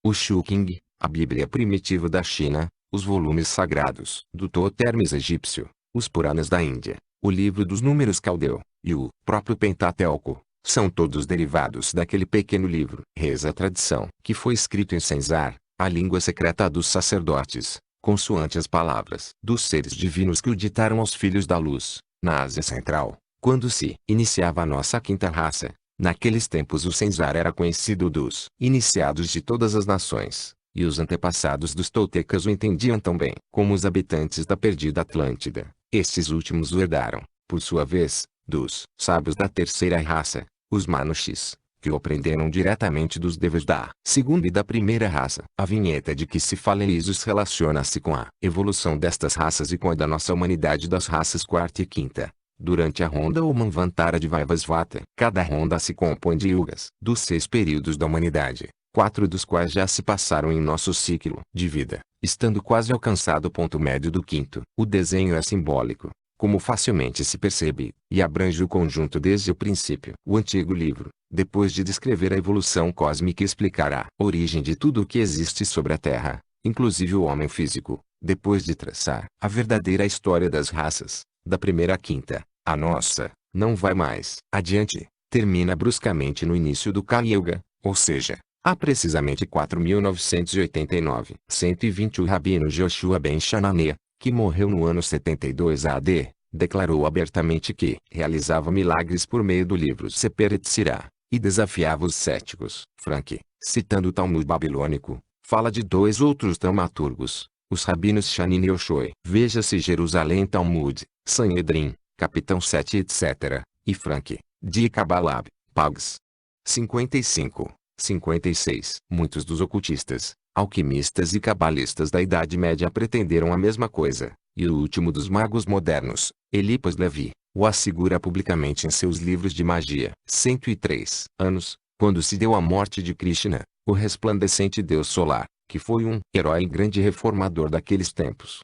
O Shulking, a Bíblia primitiva da China, os volumes sagrados do Totermes egípcio, os Puranas da Índia, o livro dos Números caldeu, e o próprio Pentateuco, são todos derivados daquele pequeno livro. Reza a tradição que foi escrito em Senzar, a língua secreta dos sacerdotes, consoante as palavras dos seres divinos que o ditaram aos filhos da luz, na Ásia Central, quando se iniciava a nossa quinta raça. Naqueles tempos o Senzar era conhecido dos iniciados de todas as nações, e os antepassados dos toltecas o entendiam tão bem como os habitantes da perdida Atlântida. Estes últimos o herdaram, por sua vez, dos sábios da terceira raça, os Manushis, que o aprenderam diretamente dos Devas da segunda e da primeira raça. A vinheta de que se fala em Isus relaciona-se com a evolução destas raças e com a da nossa humanidade das raças quarta e quinta. Durante a ronda ou Manvantara de Vaivasvata, cada ronda se compõe de yugas, dos 6 períodos da humanidade, 4 dos quais já se passaram em nosso ciclo de vida, estando quase alcançado o ponto médio do quinto. O desenho é simbólico, como facilmente se percebe, e abrange o conjunto desde o princípio. O antigo livro, depois de descrever a evolução cósmica e explicar a origem de tudo o que existe sobre a Terra, inclusive o homem físico, depois de traçar a verdadeira história das raças, da primeira à quinta, a nossa, não vai mais adiante, termina bruscamente no início do Kali Yuga, ou seja, há precisamente 4.989. 120 O rabino Joshua ben Chananeh, que morreu no ano 72 AD, declarou abertamente que realizava milagres por meio do livro Seperet Sirá, e desafiava os céticos. Frank, citando o Talmud babilônico, fala de 2 outros dramaturgos, os rabinos Shanin e Oshoi. Veja-se Jerusalém Talmud, Sanhedrin, capitão 7 etc., e Frank, de Kabbalah, Pags. 55. 56. Muitos dos ocultistas, alquimistas e cabalistas da Idade Média pretenderam a mesma coisa, e o último dos magos modernos, Eliphas Levi, o assegura publicamente em seus livros de magia. 103 anos, quando se deu a morte de Krishna, o resplandecente deus solar, que foi um herói e grande reformador daqueles tempos.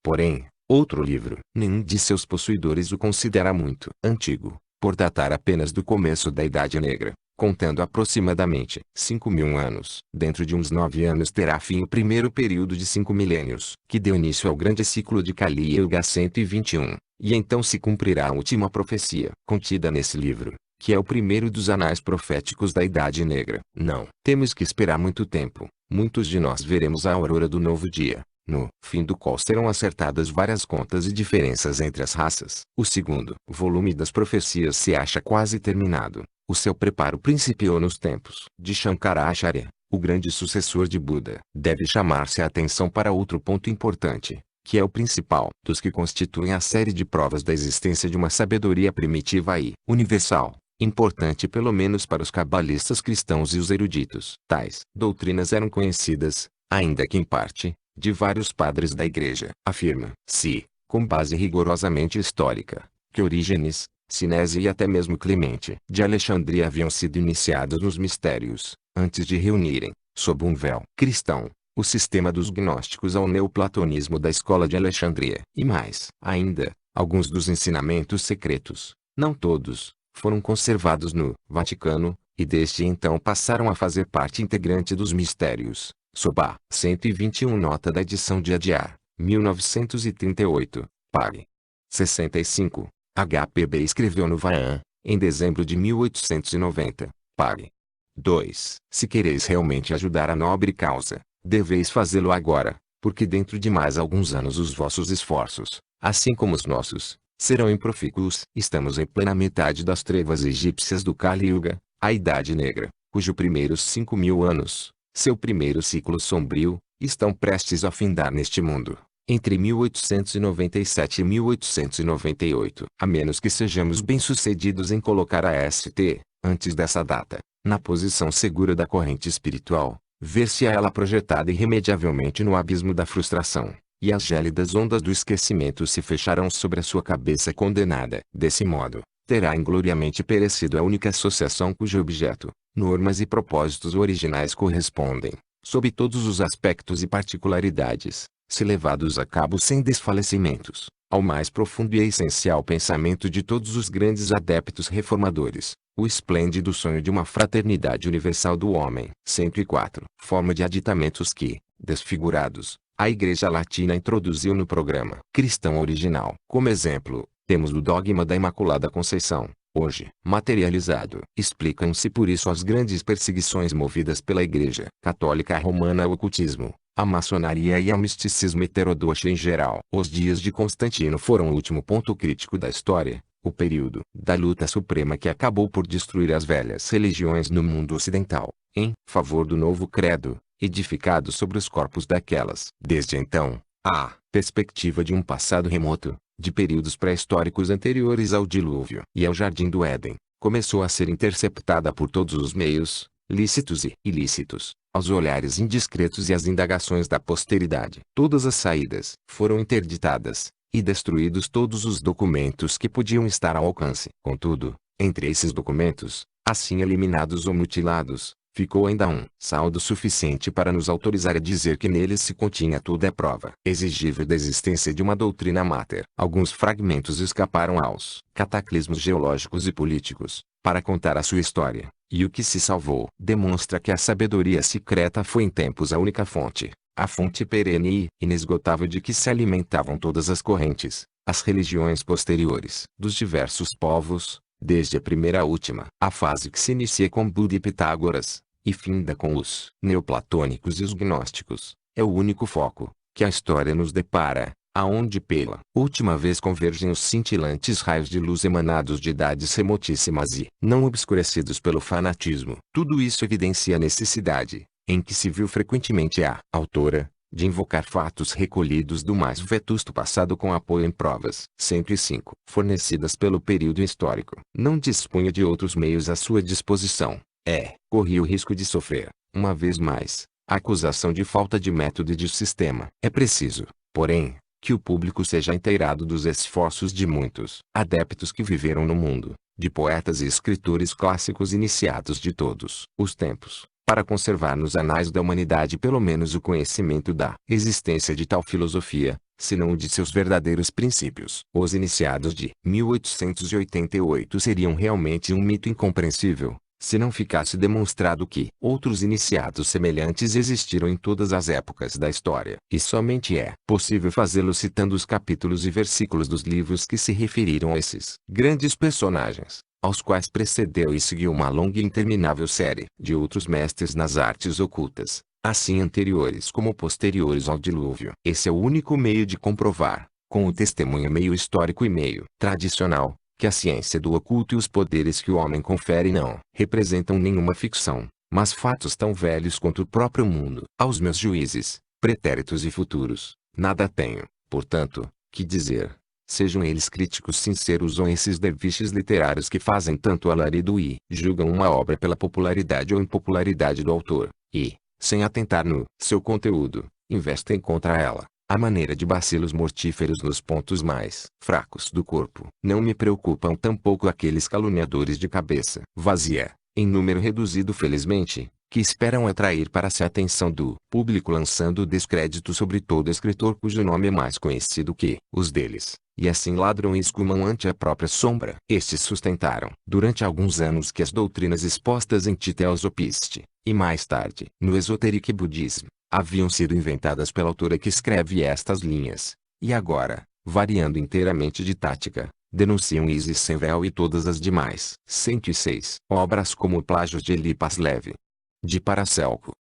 Porém, outro livro. Nenhum de seus possuidores o considera muito antigo, por datar apenas do começo da Idade Negra, contando aproximadamente 5.000 anos. Dentro de uns 9 anos terá fim o primeiro período de 5 milênios, que deu início ao grande ciclo de Kali Yuga 121, e então se cumprirá a última profecia contida nesse livro, que é o primeiro dos anais proféticos da Idade Negra. Não temos que esperar muito tempo. Muitos de nós veremos a aurora do novo dia, no fim do qual serão acertadas várias contas e diferenças entre as raças. O segundo volume das profecias se acha quase terminado. O seu preparo principiou nos tempos de Shankaracharya, o grande sucessor de Buda. Deve chamar-se a atenção para outro ponto importante, que é o principal dos que constituem a série de provas da existência de uma sabedoria primitiva e universal, importante pelo menos para os cabalistas cristãos e os eruditos. Tais doutrinas eram conhecidas, ainda que em parte, de vários padres da Igreja. Afirma-se, com base rigorosamente histórica, que Orígenes, Sinésio e até mesmo Clemente de Alexandria haviam sido iniciados nos mistérios, antes de reunirem, sob um véu cristão, o sistema dos gnósticos ao neoplatonismo da escola de Alexandria. E mais ainda, alguns dos ensinamentos secretos, não todos, foram conservados no Vaticano, e desde então passaram a fazer parte integrante dos mistérios. Sob a 121 nota da edição de Adyar, 1938, pag. 65. HPB escreveu no Vaan, em dezembro de 1890, pag. 2. Se quereis realmente ajudar a nobre causa, deveis fazê-lo agora, porque dentro de mais alguns anos os vossos esforços, assim como os nossos, serão improfícuos. Estamos em plena metade das trevas egípcias do Kali Yuga, a Idade Negra, cujo primeiros 5.000 anos, seu primeiro ciclo sombrio, estão prestes a findar neste mundo, entre 1897 e 1898. A menos que sejamos bem-sucedidos em colocar a ST, antes dessa data, na posição segura da corrente espiritual, ver-se-á ela projetada irremediavelmente no abismo da frustração, e as gélidas ondas do esquecimento se fecharão sobre a sua cabeça condenada. Desse modo, terá ingloriamente perecido a única associação cujo objeto, normas e propósitos originais correspondem, sob todos os aspectos e particularidades, se levados a cabo sem desfalecimentos, ao mais profundo e essencial pensamento de todos os grandes adeptos reformadores, o esplêndido sonho de uma fraternidade universal do homem. 104. Forma de aditamentos que, desfigurados, a Igreja Latina introduziu no programa cristão original. Como exemplo, temos o dogma da Imaculada Conceição, hoje materializado. Explicam-se por isso as grandes perseguições movidas pela Igreja Católica Romana ao ocultismo, à maçonaria e ao misticismo heterodoxo em geral. Os dias de Constantino foram o último ponto crítico da história, o período da luta suprema que acabou por destruir as velhas religiões no mundo ocidental, em favor do novo credo, edificado sobre os corpos daquelas. Desde então, a perspectiva de um passado remoto, de períodos pré-históricos anteriores ao dilúvio e ao Jardim do Éden, começou a ser interceptada por todos os meios, lícitos e ilícitos, aos olhares indiscretos e às indagações da posteridade. Todas as saídas foram interditadas, e destruídos todos os documentos que podiam estar ao alcance. Contudo, entre esses documentos, assim eliminados ou mutilados, ficou ainda um saldo suficiente para nos autorizar a dizer que neles se continha toda a prova exigível da existência de uma doutrina máter. Alguns fragmentos escaparam aos cataclismos geológicos e políticos, para contar a sua história, e o que se salvou demonstra que a sabedoria secreta foi em tempos a única fonte, a fonte perene e inesgotável de que se alimentavam todas as correntes, as religiões posteriores dos diversos povos, desde a primeira à última. A fase que se inicia com Buda e Pitágoras, e finda com os neoplatônicos e os gnósticos, é o único foco que a história nos depara, aonde pela última vez convergem os cintilantes raios de luz emanados de idades remotíssimas e não obscurecidos pelo fanatismo. Tudo isso evidencia a necessidade, em que se viu frequentemente a autora, de invocar fatos recolhidos do mais vetusto passado com apoio em provas 105 fornecidas pelo período histórico. Não dispunha de outros meios à sua disposição. Corria o risco de sofrer, uma vez mais, a acusação de falta de método e de sistema. É preciso, porém, que o público seja inteirado dos esforços de muitos adeptos que viveram no mundo, de poetas e escritores clássicos iniciados de todos os tempos, para conservar nos anais da humanidade pelo menos o conhecimento da existência de tal filosofia, se não o de seus verdadeiros princípios. Os iniciados de 1888 seriam realmente um mito incompreensível, se não ficasse demonstrado que outros iniciados semelhantes existiram em todas as épocas da história. E somente é possível fazê-lo citando os capítulos e versículos dos livros que se referiram a esses grandes personagens, aos quais precedeu e seguiu uma longa e interminável série de outros mestres nas artes ocultas, assim anteriores como posteriores ao dilúvio. Esse é o único meio de comprovar, com o testemunho meio histórico e meio tradicional, que a ciência do oculto e os poderes que o homem confere não representam nenhuma ficção, mas fatos tão velhos quanto o próprio mundo. Aos meus juízes, pretéritos e futuros, nada tenho, portanto, que dizer. Sejam eles críticos sinceros ou esses derviches literários que fazem tanto alarido e julgam uma obra pela popularidade ou impopularidade do autor, e, sem atentar no seu conteúdo, investem contra ela, à maneira de bacilos mortíferos nos pontos mais fracos do corpo. Não me preocupam tampouco aqueles caluniadores de cabeça vazia, em número reduzido felizmente, que esperam atrair para si a atenção do público lançando descrédito sobre todo escritor cujo nome é mais conhecido que os deles, e assim ladram e escumam ante a própria sombra. Estes sustentaram, durante alguns anos, que as doutrinas expostas em Teosopiste, e mais tarde, no Esoteric Budismo, haviam sido inventadas pela autora que escreve estas linhas, e agora, variando inteiramente de tática, denunciam Isis sem véu e todas as demais. 106. Obras como Plágios de Elipas Levi, de Paracelso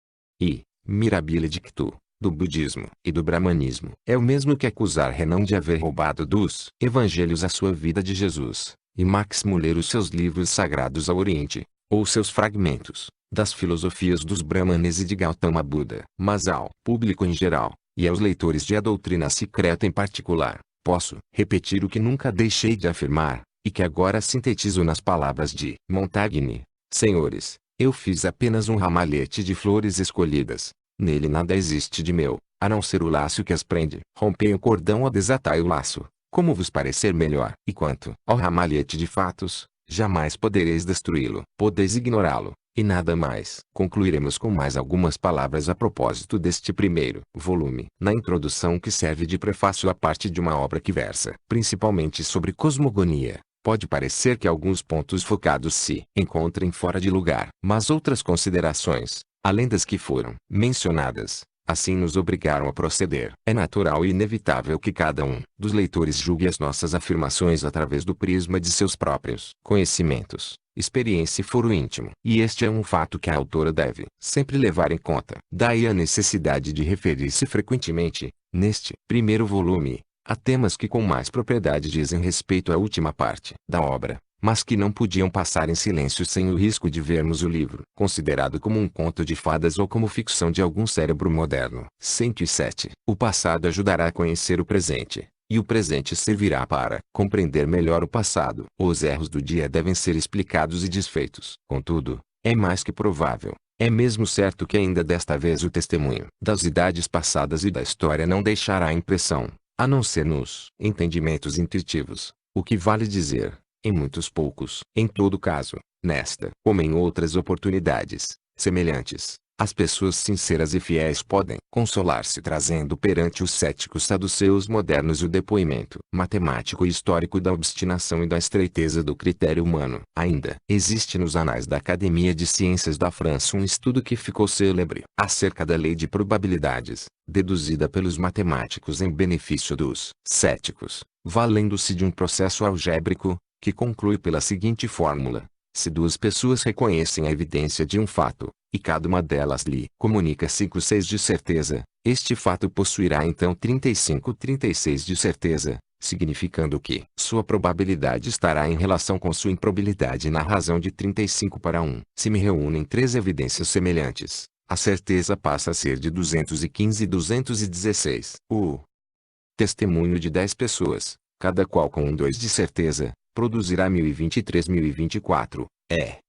e Mirabile Dictu, do budismo e do brahmanismo, é o mesmo que acusar Renan de haver roubado dos evangelhos a sua vida de Jesus, e Max Muller os seus livros sagrados ao Oriente, ou seus fragmentos, das filosofias dos Brahmanes e de Gautama Buda. Mas ao público em geral, e aos leitores de A Doutrina Secreta em particular, posso repetir o que nunca deixei de afirmar, e que agora sintetizo nas palavras de Montaigne: senhores, eu fiz apenas um ramalhete de flores escolhidas, nele nada existe de meu, a não ser o laço que as prende. Rompei o cordão ou desatai o laço, como vos parecer melhor. E quanto ao ramalhete de fatos, jamais podereis destruí-lo. Podeis ignorá-lo, e nada mais. Concluiremos com mais algumas palavras a propósito deste primeiro volume. Na introdução, que serve de prefácio à parte de uma obra que versa principalmente sobre cosmogonia, pode parecer que alguns pontos focados se encontrem fora de lugar, mas outras considerações, além das que foram mencionadas, assim nos obrigaram a proceder. É natural e inevitável que cada um dos leitores julgue as nossas afirmações através do prisma de seus próprios conhecimentos, experiência e foro íntimo. E este é um fato que a autora deve sempre levar em conta. Daí a necessidade de referir-se frequentemente, neste primeiro volume, a temas que com mais propriedade dizem respeito à última parte da obra, mas que não podiam passar em silêncio sem o risco de vermos o livro considerado como um conto de fadas ou como ficção de algum cérebro moderno. 107. O passado ajudará a conhecer o presente, e o presente servirá para compreender melhor o passado. Os erros do dia devem ser explicados e desfeitos. Contudo, é mais que provável, é mesmo certo que ainda desta vez o testemunho das idades passadas e da história não deixará impressão, a não ser nos entendimentos intuitivos, o que vale dizer, em muitos poucos. Em todo caso, nesta, como em outras oportunidades semelhantes, as pessoas sinceras e fiéis podem consolar-se trazendo perante os céticos saduceus modernos o depoimento matemático e histórico da obstinação e da estreiteza do critério humano. Ainda existe nos anais da Academia de Ciências da França um estudo que ficou célebre acerca da lei de probabilidades, deduzida pelos matemáticos em benefício dos céticos, valendo-se de um processo algébrico, que conclui pela seguinte fórmula: se duas pessoas reconhecem a evidência de um fato, e cada uma delas lhe comunica 5/6 de certeza, este fato possuirá então 35/36 de certeza, significando que sua probabilidade estará em relação com sua improbabilidade na razão de 35/1. Se me reúnem três evidências semelhantes, a certeza passa a ser de 215 e 216. O testemunho de 10 pessoas, cada qual com 1/2 de certeza, produzirá 1023, 1024,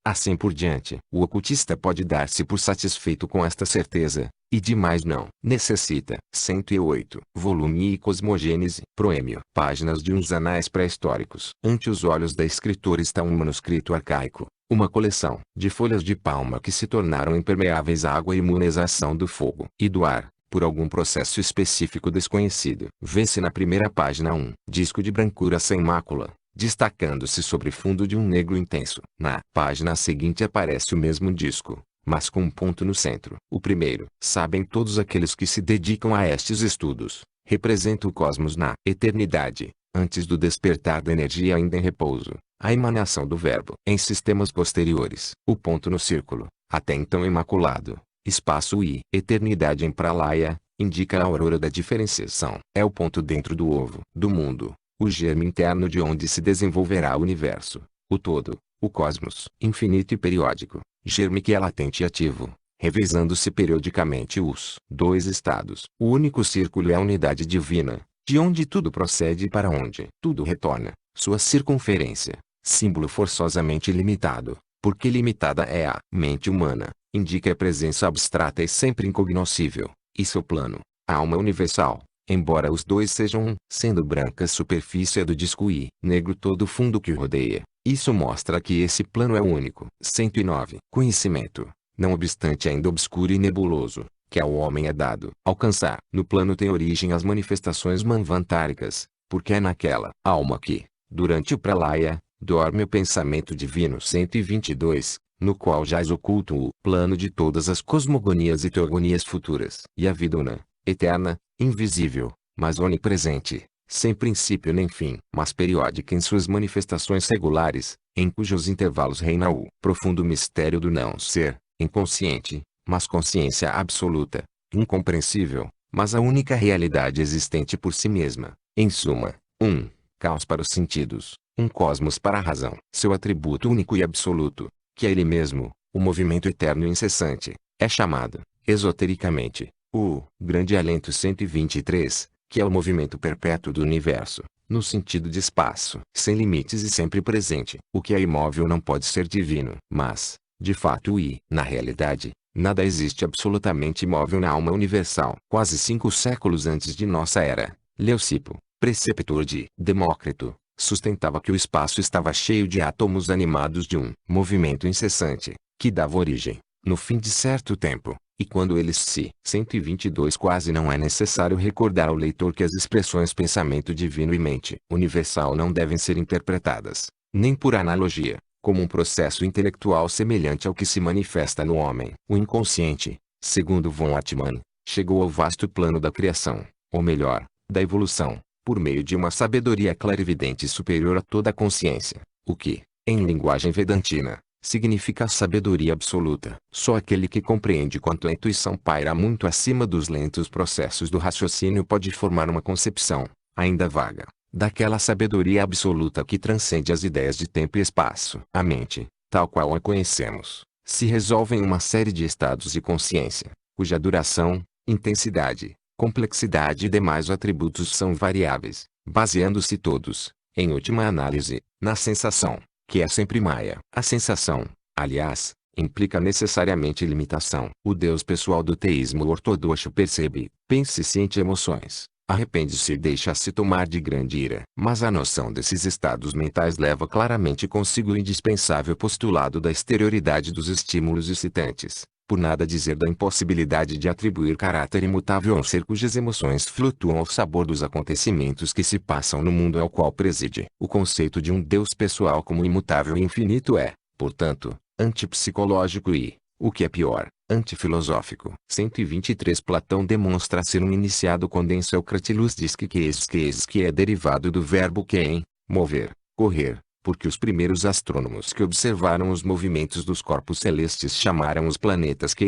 assim por diante. O ocultista pode dar-se por satisfeito com esta certeza, e de mais não necessita. 108. Volume e Cosmogênese. Proêmio. Páginas de uns anais pré-históricos. Ante os olhos da escritora está um manuscrito arcaico, uma coleção de folhas de palma que se tornaram impermeáveis à água e imunes à ação do fogo e do ar, por algum processo específico desconhecido. Vê-se na primeira página um disco de brancura sem mácula, destacando-se sobre fundo de um negro intenso. Na página seguinte aparece o mesmo disco, mas com um ponto no centro. O primeiro, sabem todos aqueles que se dedicam a estes estudos, representa o cosmos na eternidade, antes do despertar da energia ainda em repouso, a emanação do verbo. Em sistemas posteriores, o ponto no círculo, até então imaculado, espaço e eternidade em pralaya, indica a aurora da diferenciação. É o ponto dentro do ovo do mundo, o germe interno de onde se desenvolverá o universo, o todo, o cosmos, infinito e periódico, germe que é latente e ativo, revezando-se periodicamente os dois estados. O único círculo é a unidade divina, de onde tudo procede e para onde tudo retorna, sua circunferência, símbolo forçosamente limitado, porque limitada é a mente humana, indica a presença abstrata e sempre incognoscível, e seu plano, a alma universal. Embora os dois sejam um, sendo branca a superfície do disco e negro todo o fundo que o rodeia, isso mostra que esse plano é único. 109. Conhecimento, não obstante ainda obscuro e nebuloso, que ao homem é dado alcançar. No plano tem origem as manifestações manvantáricas, porque é naquela alma que, durante o pralaya, dorme o pensamento divino. 122. No qual jaz oculto o plano de todas as cosmogonias e teogonias futuras. E a vida una, eterna, invisível, mas onipresente, sem princípio nem fim, mas periódica em suas manifestações regulares, em cujos intervalos reina o profundo mistério do não ser, inconsciente, mas consciência absoluta, incompreensível, mas a única realidade existente por si mesma. Em suma, um caos para os sentidos, um cosmos para a razão. Seu atributo único e absoluto, que é ele mesmo, o movimento eterno e incessante, é chamado, esotericamente, o grande alento. 123, que é o movimento perpétuo do universo, no sentido de espaço, sem limites e sempre presente. O que é imóvel não pode ser divino. Mas, de fato e, na realidade, Nada existe absolutamente imóvel na alma universal. Quase 5 séculos antes de nossa era, Leucipo, preceptor de Demócrito, sustentava que o espaço estava cheio de átomos animados de um movimento incessante, que dava origem, no fim de certo tempo, e quando eles se 122 quase não é necessário recordar ao leitor que as expressões pensamento divino e mente universal não devem ser interpretadas, nem por analogia, como um processo intelectual semelhante ao que se manifesta no homem. O inconsciente, segundo von Hartmann, chegou ao vasto plano da criação, ou melhor, da evolução, por meio de uma sabedoria clarividente superior a toda a consciência, o que, em linguagem vedantina, significa a sabedoria absoluta. Só aquele que compreende quanto a intuição paira muito acima dos lentos processos do raciocínio pode formar uma concepção, ainda vaga, daquela sabedoria absoluta que transcende as ideias de tempo e espaço. A mente, tal qual a conhecemos, se resolve em uma série de estados de consciência, cuja duração, intensidade, complexidade e demais atributos são variáveis, baseando-se todos, em última análise, na sensação, que é sempre maia. A sensação, aliás, implica necessariamente limitação. O Deus pessoal do teísmo ortodoxo percebe, pensa e sente emoções, arrepende-se e deixa-se tomar de grande ira. Mas a noção desses estados mentais leva claramente consigo o indispensável postulado da exterioridade dos estímulos excitantes, por nada dizer da impossibilidade de atribuir caráter imutável a um ser cujas emoções flutuam ao sabor dos acontecimentos que se passam no mundo ao qual preside. O conceito de um Deus pessoal como imutável e infinito é, portanto, antipsicológico e, o que é pior, antifilosófico. 123 Platão demonstra ser um iniciado quando em Sócrates diz que é derivado do verbo quem, mover, correr, porque os primeiros astrônomos que observaram os movimentos dos corpos celestes chamaram os planetas que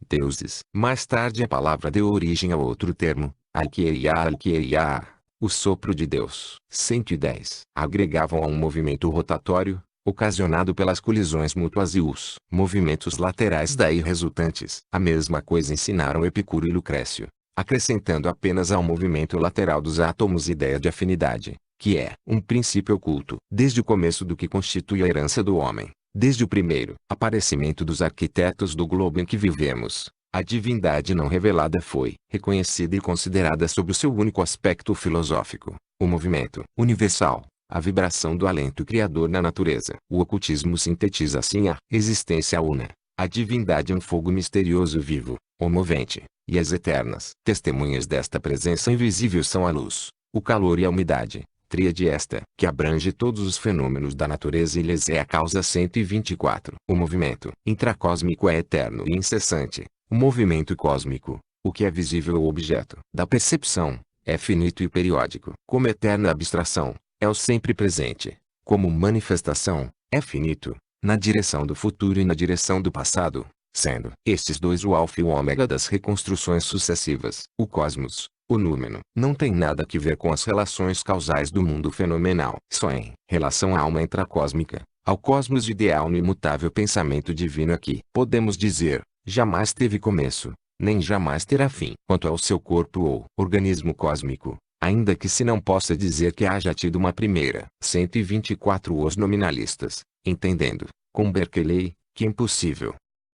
deuses. Mais tarde a palavra deu origem a outro termo, alqueia, o sopro de Deus. 110 Agregavam a um movimento rotatório, ocasionado pelas colisões mútuas e os movimentos laterais daí resultantes. A mesma coisa ensinaram Epicuro e Lucrécio, acrescentando apenas ao movimento lateral dos átomos ideia de afinidade, que é um princípio oculto desde o começo do que constitui a herança do homem, desde o primeiro aparecimento dos arquitetos do globo em que vivemos. A divindade não revelada foi reconhecida e considerada sob o seu único aspecto filosófico, o movimento universal, a vibração do alento criador na natureza. O ocultismo sintetiza assim a existência una, a divindade um fogo misterioso vivo, ou movente, e as eternas testemunhas desta presença invisível são a luz, o calor e a umidade, tríade esta que abrange todos os fenômenos da natureza e lhes é a causa. 124 O movimento intracósmico é eterno e incessante, o movimento cósmico, o que é visível ou objeto da percepção, é finito e periódico. Como eterna abstração, é o sempre presente. Como manifestação, é finito, na direção do futuro e na direção do passado, sendo estes dois o alfa e o ômega das reconstruções sucessivas. O cosmos, o númeno, não tem nada que ver com as relações causais do mundo fenomenal. Só em relação à alma intracósmica, ao cosmos ideal no imutável pensamento divino aqui, podemos dizer, jamais teve começo, nem jamais terá fim. Quanto ao seu corpo ou organismo cósmico, ainda que se não possa dizer que haja tido uma primeira. 124 Os nominalistas, entendendo, com Berkeley, que é impossível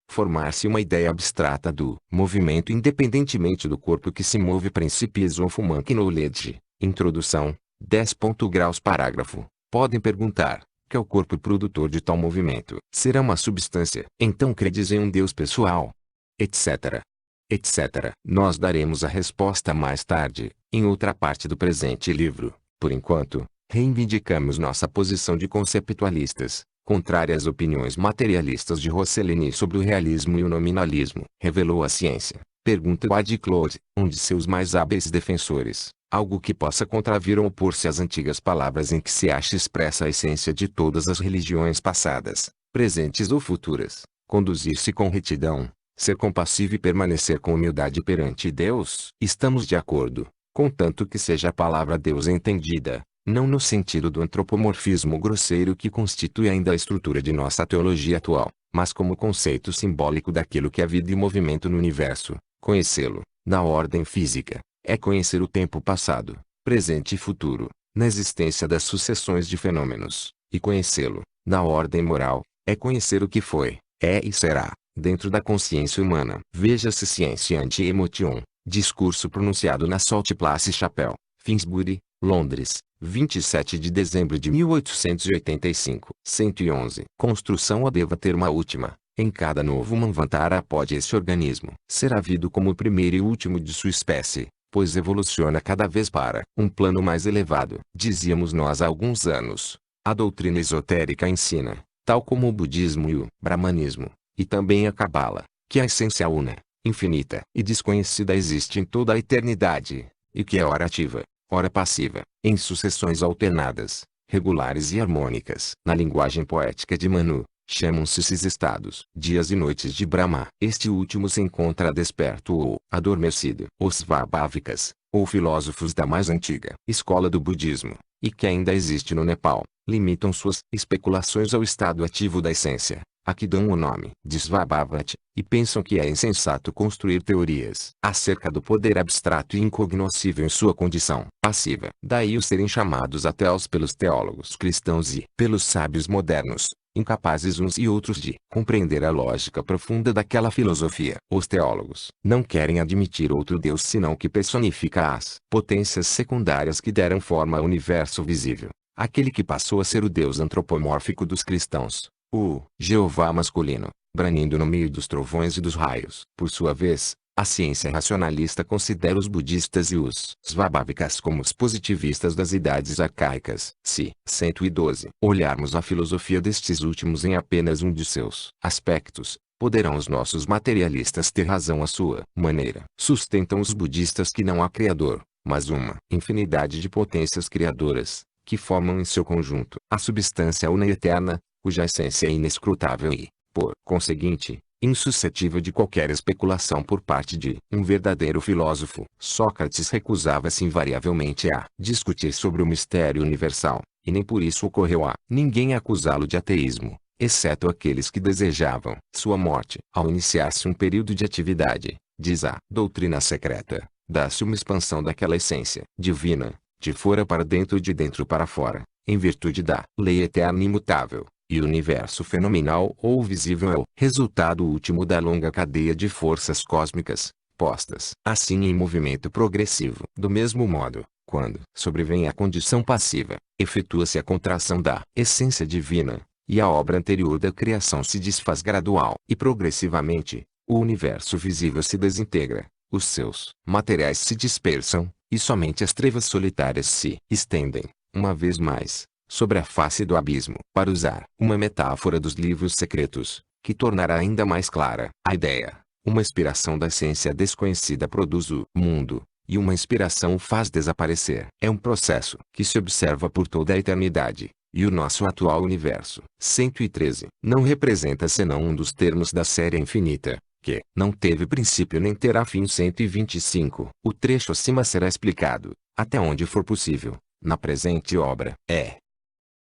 formar-se uma ideia abstrata do movimento independentemente do corpo que se move. Principies of Human Knowledge, Introdução, 10. Graus Parágrafo, podem perguntar, que é o corpo produtor de tal movimento? Será uma substância? Então credes em um Deus pessoal? Etc. Etc. Nós daremos a resposta mais tarde, em outra parte do presente livro. Por enquanto, reivindicamos nossa posição de conceptualistas, contrária às opiniões materialistas de Rosselini sobre o realismo e o nominalismo. Revelou a ciência, pergunta Wade Close, um de seus mais hábeis defensores, algo que possa contravir ou opor-se às antigas palavras em que se acha expressa a essência de todas as religiões passadas, presentes ou futuras, conduzir-se com retidão, ser compassivo e permanecer com humildade perante Deus. Estamos de acordo, contanto que seja a palavra Deus entendida, não no sentido do antropomorfismo grosseiro que constitui ainda a estrutura de nossa teologia atual, mas como conceito simbólico daquilo que é vida e movimento no universo. Conhecê-lo, na ordem física, é conhecer o tempo passado, presente e futuro, na existência das sucessões de fenômenos, e conhecê-lo, na ordem moral, é conhecer o que foi, é e será, dentro da consciência humana. Veja-se Ciência Anti-Emotion, discurso pronunciado na Salt Place Chapel, Finsbury, Londres, 27 de dezembro de 1885. 111. Construção a deva ter uma última. Em cada novo Manvantara pode esse organismo ser havido como o primeiro e último de sua espécie, pois evoluciona cada vez para um plano mais elevado. Dizíamos nós há alguns anos. A doutrina esotérica ensina, tal como o budismo e o brahmanismo, e também a cabala, que a essência una, infinita e desconhecida existe em toda a eternidade, e que é ora ativa, ora passiva, em sucessões alternadas, regulares e harmônicas. Na linguagem poética de Manu, chamam-se esses estados dias e noites de Brahma. Este último se encontra desperto ou adormecido. Os Vaibhavikas, ou filósofos da mais antiga escola do budismo, e que ainda existe no Nepal, limitam suas especulações ao estado ativo da essência, a que dão o nome de Svabhavat, e pensam que é insensato construir teorias acerca do poder abstrato e incognoscível em sua condição passiva. Daí os serem chamados ateus pelos teólogos cristãos e pelos sábios modernos, incapazes uns e outros de compreender a lógica profunda daquela filosofia. Os teólogos não querem admitir outro Deus senão o que personifica as potências secundárias que deram forma ao universo visível, aquele que passou a ser o Deus antropomórfico dos cristãos, o Jeová masculino, branindo no meio dos trovões e dos raios. Por sua vez, a ciência racionalista considera os budistas e os Svabhavikas como os positivistas das idades arcaicas. Se 112 olharmos a filosofia destes últimos em apenas um de seus aspectos, poderão os nossos materialistas ter razão à sua maneira. Sustentam os budistas que não há Criador, mas uma infinidade de potências criadoras, que formam em seu conjunto a substância una e eterna, cuja essência é inescrutável e, por conseguinte, insuscetível de qualquer especulação por parte de um verdadeiro filósofo. Sócrates recusava-se invariavelmente a discutir sobre o mistério universal, e nem por isso ocorreu a ninguém acusá-lo de ateísmo, exceto aqueles que desejavam sua morte. Ao iniciar-se um período de atividade, diz a doutrina secreta, dá-se uma expansão daquela essência divina, de fora para dentro e de dentro para fora, em virtude da lei eterna e imutável. E o universo fenomenal ou visível é o resultado último da longa cadeia de forças cósmicas, postas assim em movimento progressivo. Do mesmo modo, quando sobrevém a condição passiva, efetua-se a contração da essência divina, e a obra anterior da criação se desfaz gradual e progressivamente, o universo visível se desintegra, os seus materiais se dispersam, e somente as trevas solitárias se estendem, uma vez mais, sobre a face do abismo. Para usar uma metáfora dos livros secretos, que tornará ainda mais clara a ideia, uma inspiração da essência desconhecida produz o mundo, e uma inspiração o faz desaparecer. É um processo que se observa por toda a eternidade, e o nosso atual universo. 113. Não representa senão um dos termos da série infinita, que não teve princípio nem terá fim. 125. O trecho acima será explicado, até onde for possível, na presente obra.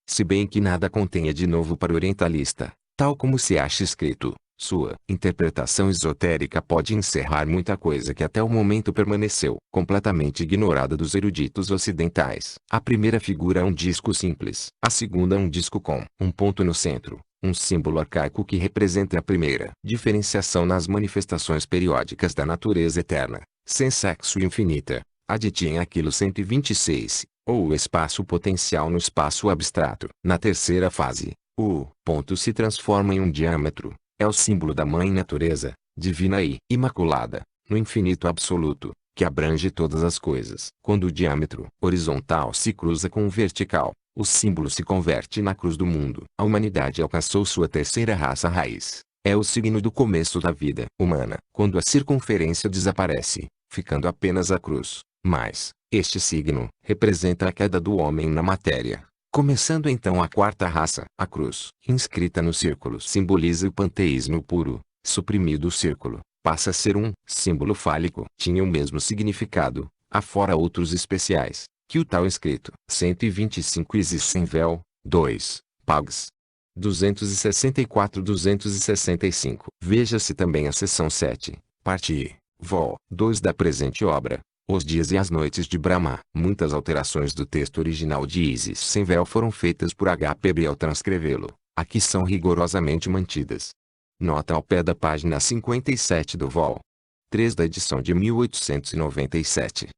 Se bem que nada contenha de novo para o orientalista, tal como se acha escrito, sua interpretação esotérica pode encerrar muita coisa que até o momento permaneceu completamente ignorada dos eruditos ocidentais. A primeira figura é um disco simples, a segunda um disco com um ponto no centro, um símbolo arcaico que representa a primeira diferenciação nas manifestações periódicas da natureza eterna, sem sexo e infinita, aditinha aquilo. 126. Ou o espaço potencial no espaço abstrato. Na terceira fase, o ponto se transforma em um diâmetro, é o símbolo da Mãe Natureza, divina e imaculada, no infinito absoluto, que abrange todas as coisas. Quando o diâmetro horizontal se cruza com o vertical, o símbolo se converte na cruz do mundo. A humanidade alcançou sua terceira raça raiz. É o signo do começo da vida humana. Quando a circunferência desaparece, ficando apenas a cruz, mas este signo representa a queda do homem na matéria. Começando então a quarta raça. A cruz, inscrita no círculo, simboliza o panteísmo puro. Suprimido o círculo, passa a ser um símbolo fálico. Tinha o mesmo significado, afora outros especiais, que o tal escrito. 125. Isis sem véu. 2. Pags. 264-265. Veja-se também a seção 7, parte I, vol. 2 da presente obra. Os dias e as noites de Brahma. Muitas alterações do texto original de Isis sem véu foram feitas por H. P. B. ao transcrevê-lo. Aqui são rigorosamente mantidas. Nota ao pé da página 57 do vol. 3 da edição de 1897.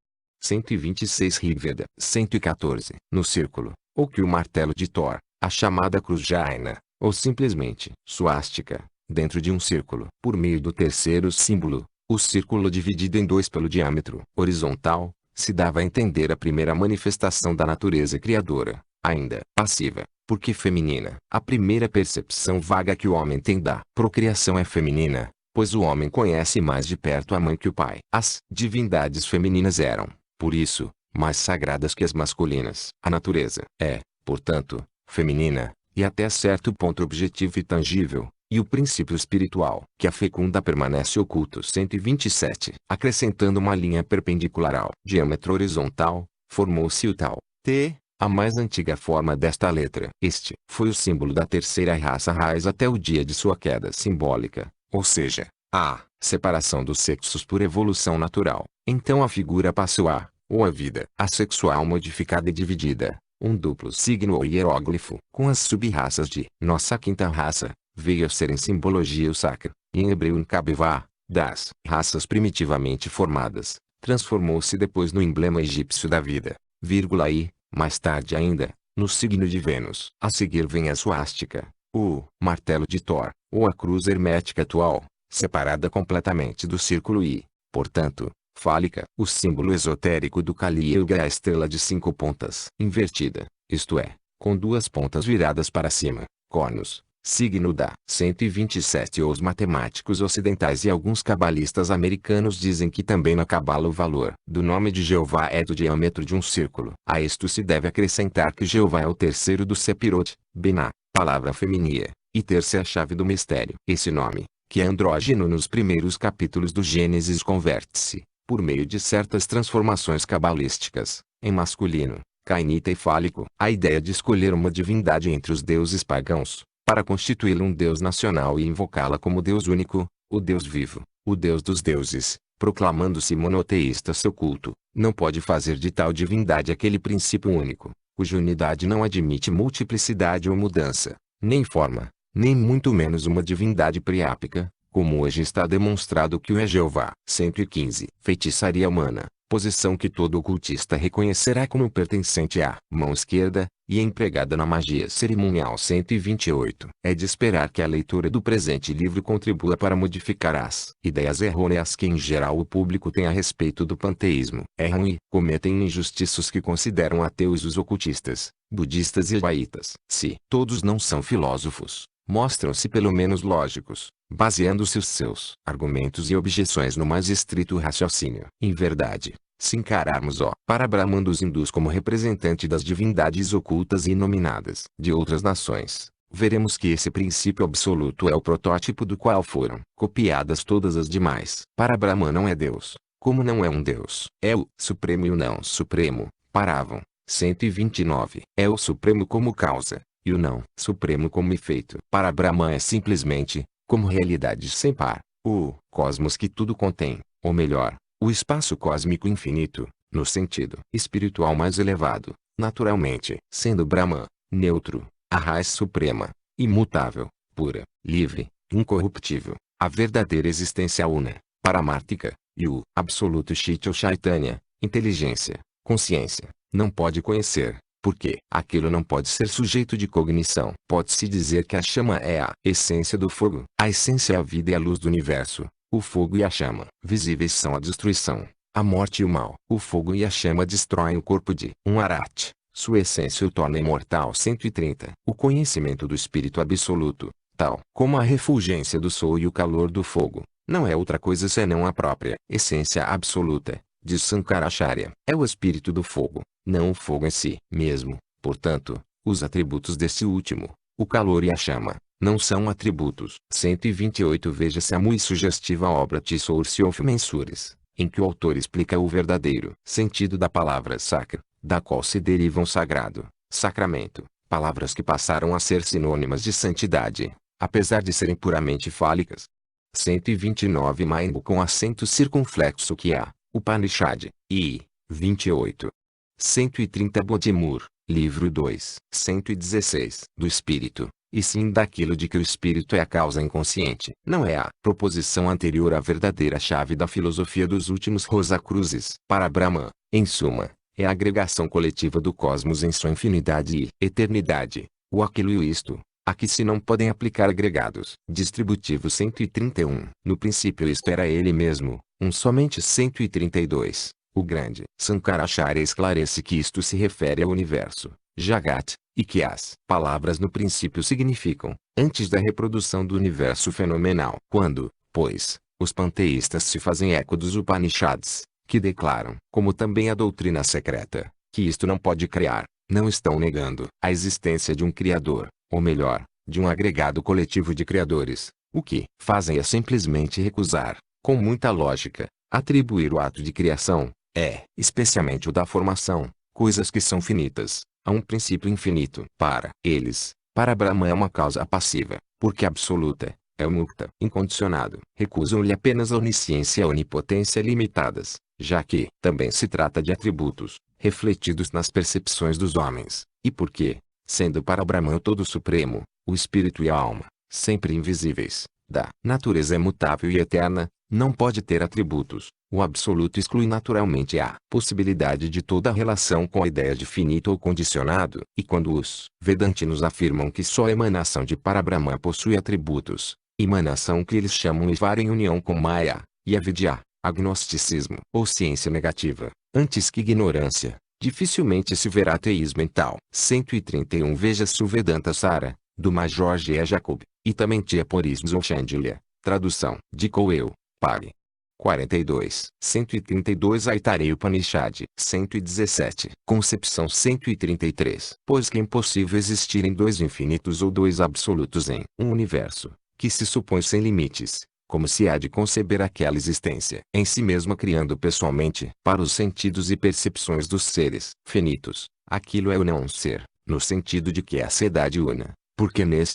126 Rigveda. 114. No círculo, ou que o martelo de Thor, a chamada cruz jaina, ou simplesmente suástica, dentro de um círculo. Por meio do terceiro símbolo, o círculo dividido em dois pelo diâmetro horizontal, se dava a entender a primeira manifestação da natureza criadora, ainda passiva, porque feminina. A primeira percepção vaga que o homem tem da procriação é feminina, pois o homem conhece mais de perto a mãe que o pai. As divindades femininas eram, por isso, mais sagradas que as masculinas. A natureza é, portanto, feminina, e até certo ponto objetivo e tangível, e o princípio espiritual, que a fecunda, permanece oculto. 127. Acrescentando uma linha perpendicular ao diâmetro horizontal, formou-se o tal T, a mais antiga forma desta letra. Este foi o símbolo da terceira raça raiz até o dia de sua queda simbólica, ou seja, a separação dos sexos por evolução natural. Então a figura passou a, ou a vida assexual modificada e dividida, um duplo signo ou hieróglifo. Com as sub-raças de nossa quinta raça, veio a ser em simbologia o sacra, e em hebreu nkabevá, das raças primitivamente formadas, transformou-se depois no emblema egípcio da vida, vírgula e, mais tarde ainda, no signo de Vênus. A seguir vem a suástica, o martelo de Thor, ou a cruz hermética atual, separada completamente do círculo e, portanto, fálica. O símbolo esotérico do Kali Yuga é a estrela de 5 pontas, invertida, isto é, com 2 pontas viradas para cima, cornos, signo da 127. Os matemáticos ocidentais e alguns cabalistas americanos dizem que também na cabala o valor do nome de Jeová é do diâmetro de um círculo. A isto se deve acrescentar que Jeová é o terceiro do Sepirot, Binah, palavra feminina, e terça é a chave do mistério. Esse nome, que é andrógeno nos primeiros capítulos do Gênesis, converte-se, por meio de certas transformações cabalísticas, em masculino, cainita e fálico. A ideia de escolher uma divindade entre os deuses pagãos, para constituí-la um deus nacional e invocá-la como Deus único, o Deus vivo, o Deus dos deuses, proclamando-se monoteísta seu culto, não pode fazer de tal divindade aquele princípio único, cuja unidade não admite multiplicidade ou mudança, nem forma, nem muito menos uma divindade priápica, como hoje está demonstrado que o é Jeová. 115. Feitiçaria humana, posição que todo ocultista reconhecerá como pertencente à mão esquerda, e empregada na magia cerimonial. 128. É de esperar que a leitura do presente livro contribua para modificar as ideias errôneas que em geral o público tem a respeito do panteísmo. Erram e cometem injustiças que consideram ateus os ocultistas, budistas e jaitas. Se todos não são filósofos, mostram-se pelo menos lógicos, baseando-se os seus argumentos e objeções no mais estrito raciocínio. Em verdade, se encararmos o Parabrahman dos hindus como representante das divindades ocultas e inominadas de outras nações, veremos que esse princípio absoluto é o protótipo do qual foram copiadas todas as demais. Parabrahman não é Deus, como não é um Deus. É o Supremo e o não Supremo, Paravam. 129. É o Supremo como causa, e o não Supremo como efeito. Parabrahman é simplesmente, como realidade sem par, o cosmos que tudo contém, ou melhor, o espaço cósmico infinito, no sentido espiritual mais elevado, naturalmente, sendo Brahman, neutro, a raiz suprema, imutável, pura, livre, incorruptível, a verdadeira existência una, paramártica, e o absoluto Chit ou Chaitanya, inteligência, consciência, não pode conhecer, porque aquilo não pode ser sujeito de cognição. Pode-se dizer que a chama é a essência do fogo. A essência é a vida e a luz do universo. O fogo e a chama visíveis são a destruição, a morte e o mal. O fogo e a chama destroem o corpo de um arate. Sua essência o torna imortal. 130. O conhecimento do Espírito Absoluto, tal como a refulgência do sol e o calor do fogo, não é outra coisa senão a própria essência absoluta, diz Sankaracharya. É o espírito do fogo, não o fogo em si mesmo. Portanto, os atributos desse último, o calor e a chama, não são atributos. 128. Veja-se a muito sugestiva obra de Source of Mensures, em que o autor explica o verdadeiro sentido da palavra sacra, da qual se derivam sagrado, sacramento, palavras que passaram a ser sinônimas de santidade, apesar de serem puramente fálicas. 129. Mainbu com acento circunflexo que há, Upanishad, e 28. 130. Bodhimur, livro 2. 116. Do Espírito, e sim daquilo de que o espírito é a causa inconsciente. Não é a proposição anterior a verdadeira chave da filosofia dos últimos Rosacruzes. Para Brahman, em suma, é a agregação coletiva do cosmos em sua infinidade e eternidade, o aquilo e o isto. Aqui se não podem aplicar agregados. Distributivo 131. No princípio isto era ele mesmo, somente 132. O grande Sankaracharya esclarece que isto se refere ao universo, Jagat, e que as palavras no princípio significam, antes da reprodução do universo fenomenal. Quando, pois, os panteístas se fazem eco dos Upanishads, que declaram, como também a doutrina secreta, que isto não pode criar, não estão negando a existência de um criador, ou melhor, de um agregado coletivo de criadores. O que fazem é simplesmente recusar, com muita lógica, atribuir o ato de criação, especialmente o da formação, coisas que são finitas, a um princípio infinito. Para eles, para Brahma é uma causa passiva, porque absoluta, é o mukta, incondicionado. Recusam-lhe apenas a onisciência e a onipotência limitadas, já que também se trata de atributos, refletidos nas percepções dos homens, e porque, sendo para Brahman o todo supremo, o espírito e a alma, sempre invisíveis, da natureza imutável e eterna, não pode ter atributos. O absoluto exclui naturalmente a possibilidade de toda relação com a ideia de finito ou condicionado, e quando os Vedantinos afirmam que só a emanação de Parabrahma possui atributos, emanação que eles chamam Ishvara em união com Maya, e avidya, agnosticismo ou ciência negativa, antes que ignorância, dificilmente se verá ateísmo em tal. 131 Veja-se o Vedanta Sara, do Major G. E. Jacob, e também Tia Porismos ou Chandilya, tradução de Coel, Pag. 42. 132 Aitareya Upanishad. 117. Concepção 133. Pois que é impossível existirem dois infinitos ou dois absolutos em um universo, que se supõe sem limites, como se há de conceber aquela existência em si mesma criando pessoalmente, para os sentidos e percepções dos seres finitos, aquilo é o não ser, no sentido de que é a sedade una, porque neste